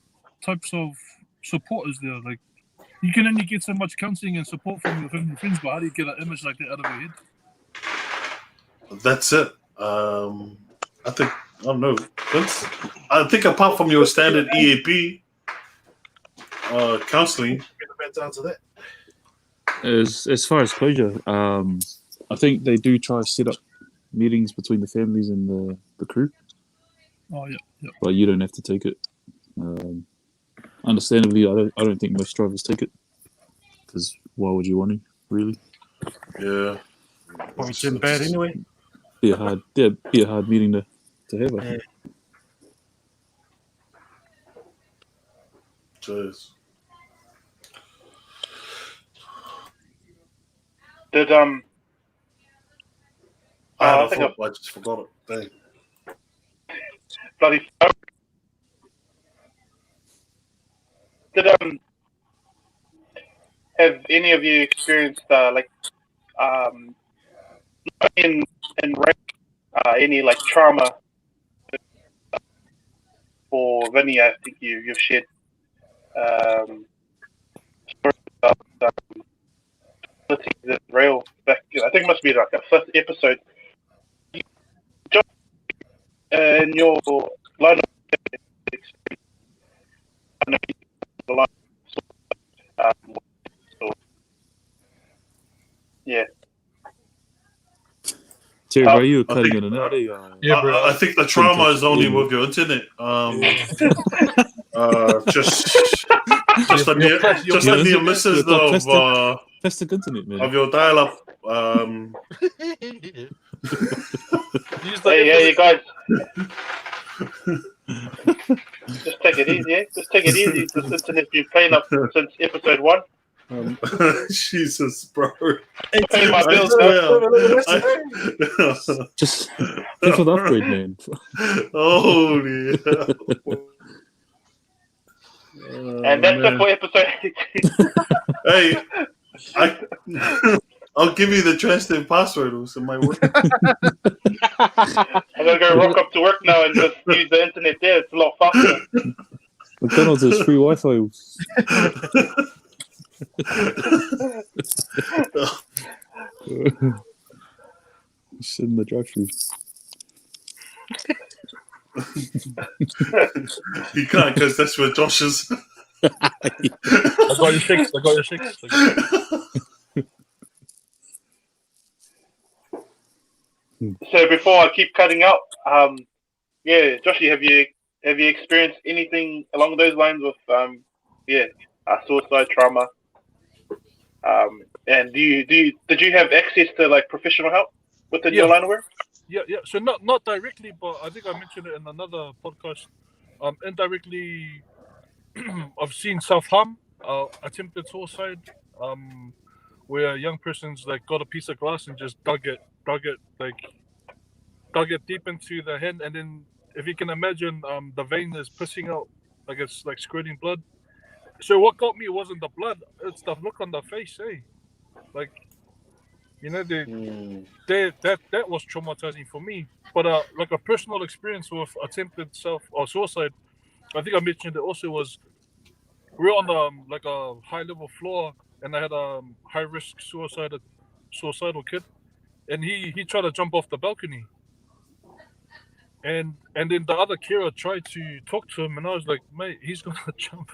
types of support is there? Like, you can only get so much counselling and support from your family and friends, but how do you get an image like that out of your head? That's it. I think, I don't know. I think apart from your standard EAP counseling. Get down to that. As far as closure, I think they do try to set up meetings between the families and the crew. Oh yeah. But you don't have to take it. Understandably, I don't think most drivers take it, because why would you want to, really? Yeah. Probably too bad anyway. Be a hard meeting to have. I think. Jeez. Did I just forgot it. Dang. bloody did have any of you experienced in rape, any like trauma for Vinny? I think you've shared stories about in rail back. I think it must be like a 5th episode. In your line of yeah. Terry, bro, you were cutting in and out. Yeah, bro. I think the trauma is only with your internet. Just the misses of plastic internet, man. Of your dial-up. Hey, you guys. Just take it easy, eh? Just take it easy. This internet's been playing up since episode 1. Jesus, bro. Paying my bills, just pay for the upgrade, man. Holy hell. And that's it for episode 18. Hey, I'll give you the trusted password. It might work. I'm gonna go rock up to work now and just use the internet there. It's a lot faster. McDonald's has free Wi-Fi. Sit in the drive-thru. You can't, because that's where Josh is. I got your shakes. So before I keep cutting out, Joshy, have you experienced anything along those lines with suicide, trauma? And did you have access to like professional help within your line of work? Yeah. So not directly, but I think I mentioned it in another podcast. Indirectly, I've seen self-harm, attempted suicide, where a young person's like got a piece of glass and just dug it deep into the hand, and then if you can imagine, the vein is pissing out, like it's like squirting blood. So what got me wasn't the blood; it's the look on the face, eh? Like, you know, that was traumatizing for me. But like a personal experience with attempted suicide, I think I mentioned it also, was we were on like a high level floor, and I had a high risk suicidal kid, and he tried to jump off the balcony, and then the other carer tried to talk to him, and I was like, mate, he's gonna jump.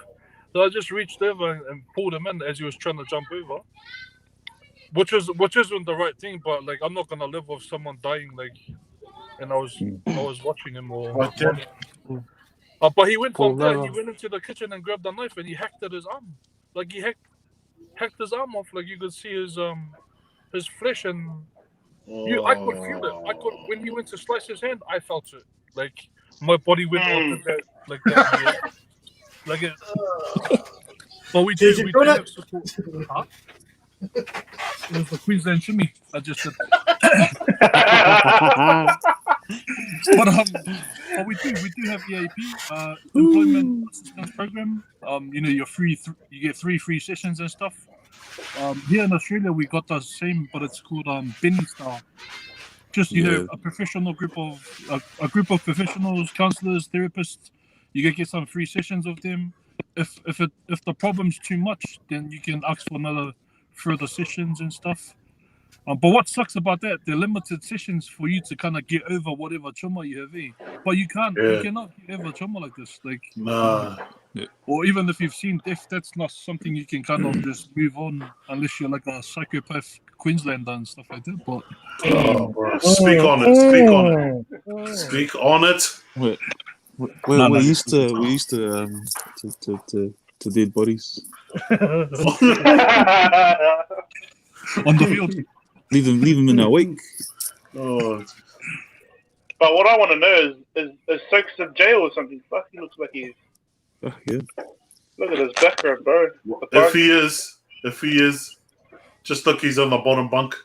So I just reached over and pulled him in as he was trying to jump over, which isn't the right thing, but like I'm not gonna live with someone dying, like, and I was watching him but he went from there, he went into the kitchen and grabbed a knife and he hacked at his arm. Like he hacked his arm off, like you could see his flesh, and I could feel it. When he went to slice his hand, I felt it. Like my body went off like that. Like it. But we did have support. Huh? It was the Queensland shimmy I just said. But we do have EAP, employment assistance program. You're free. You get 3 free sessions and stuff. Here in Australia, we got the same, but it's called Benny style. Just a professional group of a group of professionals, counselors, therapists. You can get some free sessions of them. If the problem's too much, then you can ask for another further sessions and stuff. But what sucks about that, they're limited sessions for you to kind of get over whatever trauma you have, But you cannot get over trauma like this. Like, Nah. or even if you've seen death, that's not something you can kind of just move on unless you're like a psychopath Queenslander and stuff like that. But Bro. Speak on it. Speak on it. Speak on it. We're used to dead bodies. On the field. Leave them in our wake. Oh, But what I want to know is Soaks in jail or something? Fuck, he looks like he's. Oh, yeah. Look at his background, bro. if he is, just look, he's on the bottom bunk.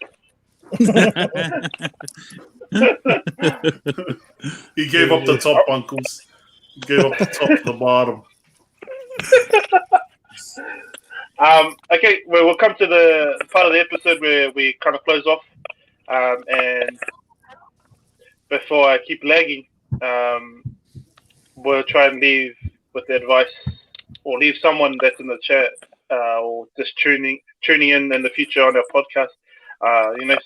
He gave up the top, uncles. He gave up the top to the bottom. Okay, well, we'll come to the part of the episode where we kind of close off. And before I keep lagging, we'll try and leave with the advice, or leave someone that's in the chat, or just tuning in the future on our podcast.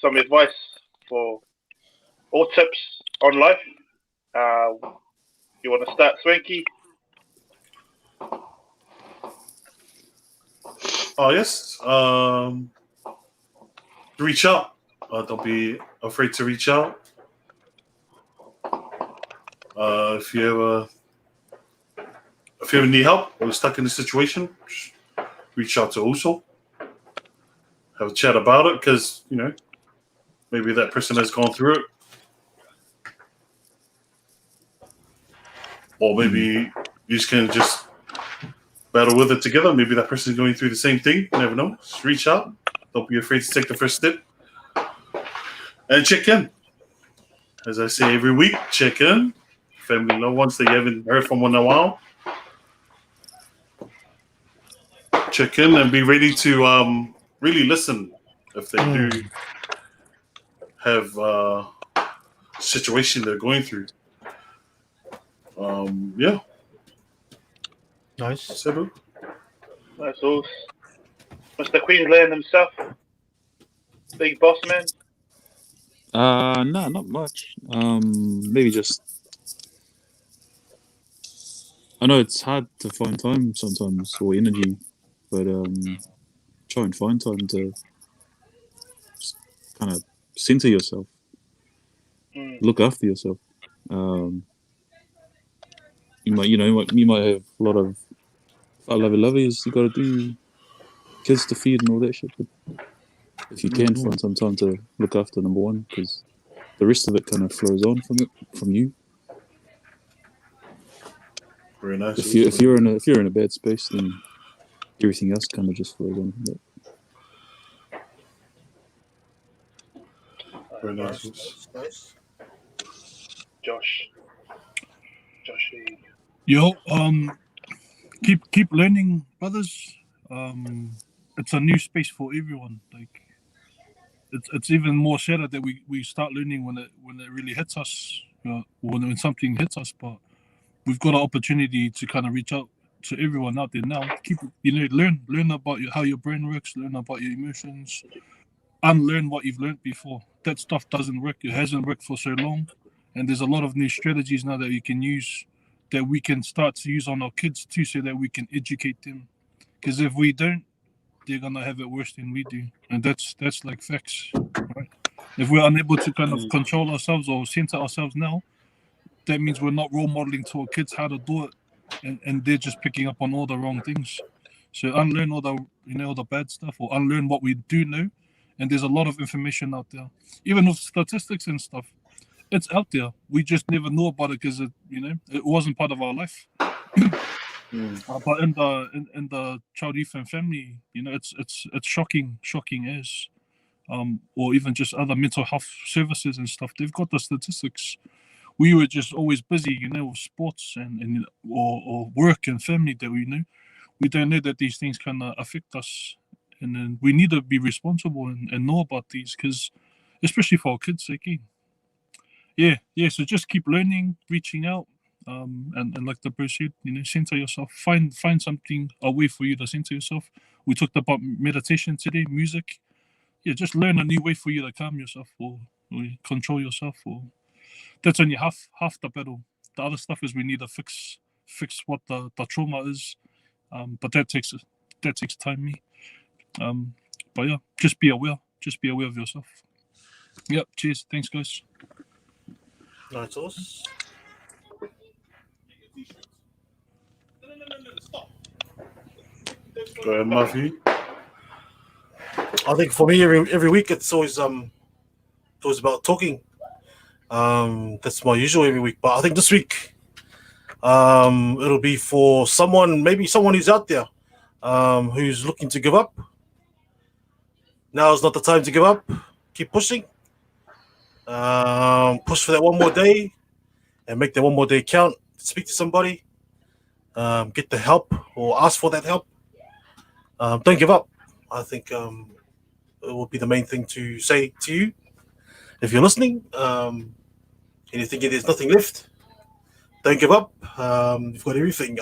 Some advice for or tips on life. You want to start, Swanky? Oh yes. Reach out. Don't be afraid to reach out. If you ever need help or you're stuck in a situation, just reach out to Uso. Have a chat about it, because maybe that person has gone through it, or maybe you can just battle with it together. Maybe that person is going through the same thing. You never know. Just reach out. Don't be afraid to take the first step. And check in. As I say every week, check in. Family, loved ones that you haven't heard from in a while. Check in and be ready to really listen if they do have a situation they're going through. Yeah. Nice. Sebu. That's all. Mr. Queensland himself. Big boss man. No, not much. Maybe just. I know it's hard to find time sometimes, or energy, but try and find time to just kind of center yourself, look after yourself. You might have a lot of lovey-loveys you got to do, kids to feed and all that shit. But if you can find some time to look after number one, because the rest of it kind of flows on from you. Very nice. If you're in a bad space, then everything else kind of just flows on from that. Very nice. Nice. Josh. Yo, keep learning, brothers. It's a new space for everyone. Like, it's even more sadder that we start learning when it really hits us, when something hits us. But we've got an opportunity to kind of reach out to everyone out there now. Learn about how your brain works, learn about your emotions, unlearn what you've learned before. That stuff doesn't work. It hasn't worked for so long, and there's a lot of new strategies now that you can use, that we can start to use on our kids too, so that we can educate them. Because if we don't, they're gonna have it worse than we do, and that's like facts, right? If we're unable to kind of control ourselves or center ourselves now, that means we're not role modeling to our kids how to do it, and they're just picking up on all the wrong things. So unlearn all the bad stuff, or unlearn what we do know. And there's a lot of information out there, even with statistics and stuff. It's out there. We just never know about it because it wasn't part of our life. But in the child, youth, and family, it's shocking as. or even just other mental health services and stuff. They've got the statistics. We were just always busy, with sports and or work and family that we don't know that these things can affect us, and then we need to be responsible and know about these, because especially for our kids' sake. So just keep learning, reaching out, and like the bro said, center yourself, find something, a way for you to center yourself. We talked about meditation today, music. Just learn a new way for you to calm yourself or control yourself. Or that's only half the battle. The other stuff is we need to fix what the trauma is, but that takes time. But yeah, just be aware of yourself. Yep. Cheers. Thanks, guys. Nice horse. Go ahead, Matthew. I think for me, every week it's always about talking. That's my usual every week. But I think this week, it'll be for someone who's out there, who's looking to give up. Now is not the time to give up. Keep pushing. Push for that one more day, and make that one more day count. Speak to somebody. Get the help or ask for that help. Don't give up. I think it will be the main thing to say to you if you're listening. And you're thinking there's nothing left, don't give up. You've got everything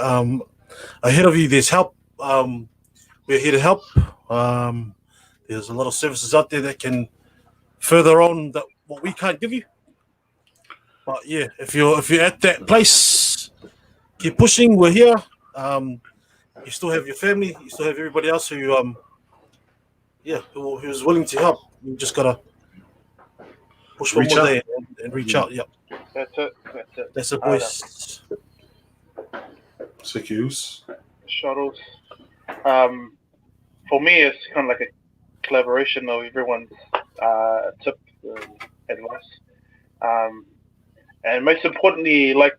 ahead of you. There's help. We're here to help. There's a lot of services out there that can further on what we can't give you. But yeah, if you're at that place, keep pushing. We're here. You still have your family. You still have everybody else who's willing to help. You just gotta push one more day and reach out. Yep. That's it, boys. Secures. Shuttles. For me, it's kind of like a collaboration of everyone's tips and advice. And most importantly, like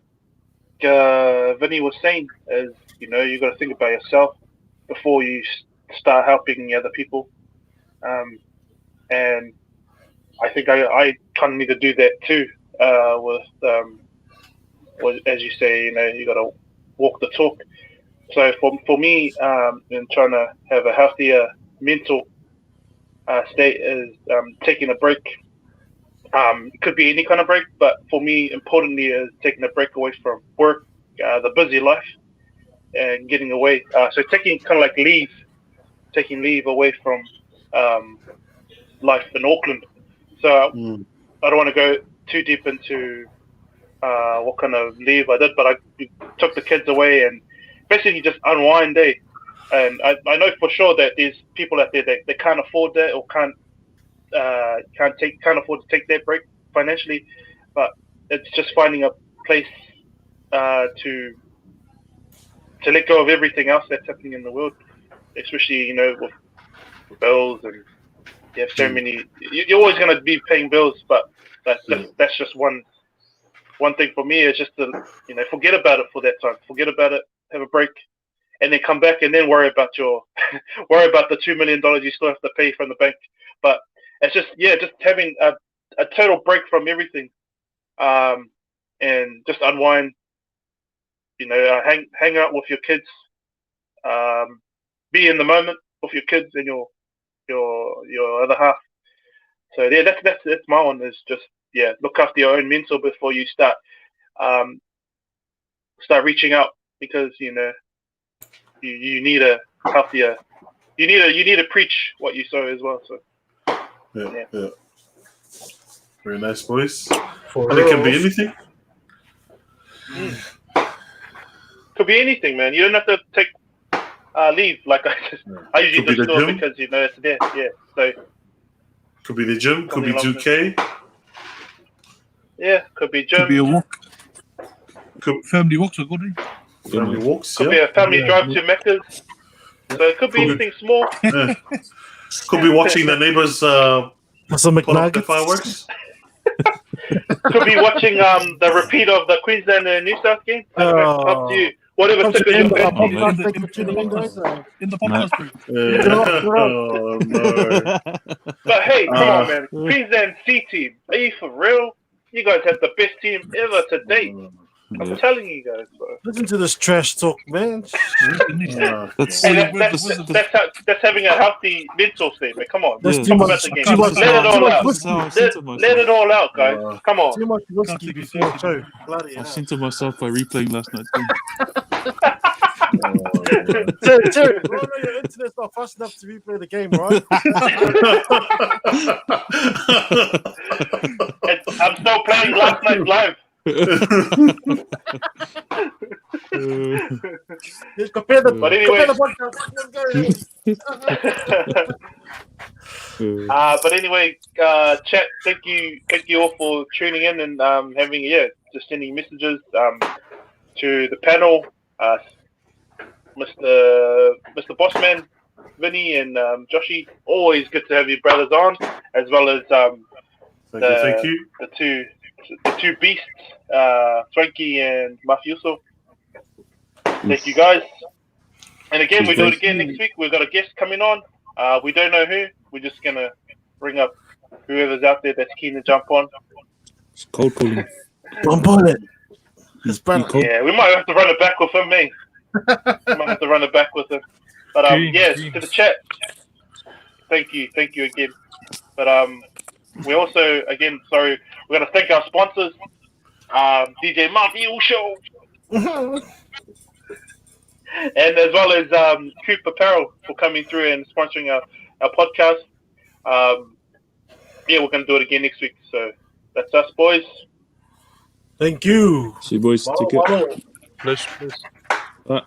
Vinny was saying, is you got to think about yourself before you start helping other people. And I think I kind of need to do that too. With as you say, you got to walk the talk. So for me, in trying to have a healthier mental state, is taking a break. It could be any kind of break, but for me, importantly, is taking a break away from work, the busy life, and getting away. So taking kind of like taking leave away from life in Auckland. So I don't want to go too deep into what kind of leave I did, but I took the kids away and basically just unwind day. And I know for sure that there's people out there that can't afford that or can't afford to take that break financially, but it's just finding a place to let go of everything else that's happening in the world, especially with bills, and you have so many. You're always going to be paying bills, but that's just one thing for me. Is just to forget about it for that time, forget about it, have a break, and then come back and then worry about the $2 million you still have to pay from the bank. But it's just having a total break from everything, and just unwind. Hang out with your kids, be in the moment with your kids and your other half. So yeah, that's my one. Is just look after your own mental before you start reaching out, because you need a healthier. You need to preach what you sow as well. So yeah. Very nice, boys. For And it can be anything. Could be anything, man. You don't have to take leave. Like I usually Could be just the do it gym. because it's there. Yeah. So Could be the gym. Could be 2K. yeah, could be gym. Could be a walk. Could Family walks are good. family walks. Could be a family drive to Mecca's. So it could be anything small. Yeah. Could be watching the neighbors Some put up the McNuggets. fireworks. Could be watching the repeat of the Queensland and New South game. Up to you. whatever Come to tickles the your end of our fancy. podcast. Thank you for tuning in, guys. In the podcast break. Oh no! But hey, come on, Uh, man. Queensland C team, are you for real? You guys have the best team ever to date. I'm telling you guys, bro. Listen to this trash talk, man. That's Hey, yeah. that's having a healthy mental state, man. Come on. That's Yeah. too Talk much. about the game. Too much. Let it Too all much out. whiskey. I said to Let it all out, guys. Come on. Too much whiskey before show. Bloody I hell. seen to myself by replaying last night. Jerry, bro, your internet's not fast enough to replay the game, right? I'm still playing last night live. Compare the, But anyway. compare the podcast. But anyway, chat. Thank you all for tuning in and having just sending messages to the panel, Mr. Bossman, Vinny, and Joshy. Always good to have you brothers on, as well as thank you. the two beasts, Frankie and Mafioso. Thank you guys. And again, we do it again next week. We've got a guest coming on. We don't know who. We're just gonna bring up whoever's out there that's keen to jump on. It's cold calling. Jump on it. Yeah, we might have to run it back with him, mate. We might have to run it back with him. But to the chat. Thank you again. But we also we're gonna thank our sponsors, DJ Mafio Show, and as well as Coop Apparel for coming through and sponsoring our podcast. We're gonna do it again next week. So that's us, boys. Thank you. See you boys. Take care. Please. Bye.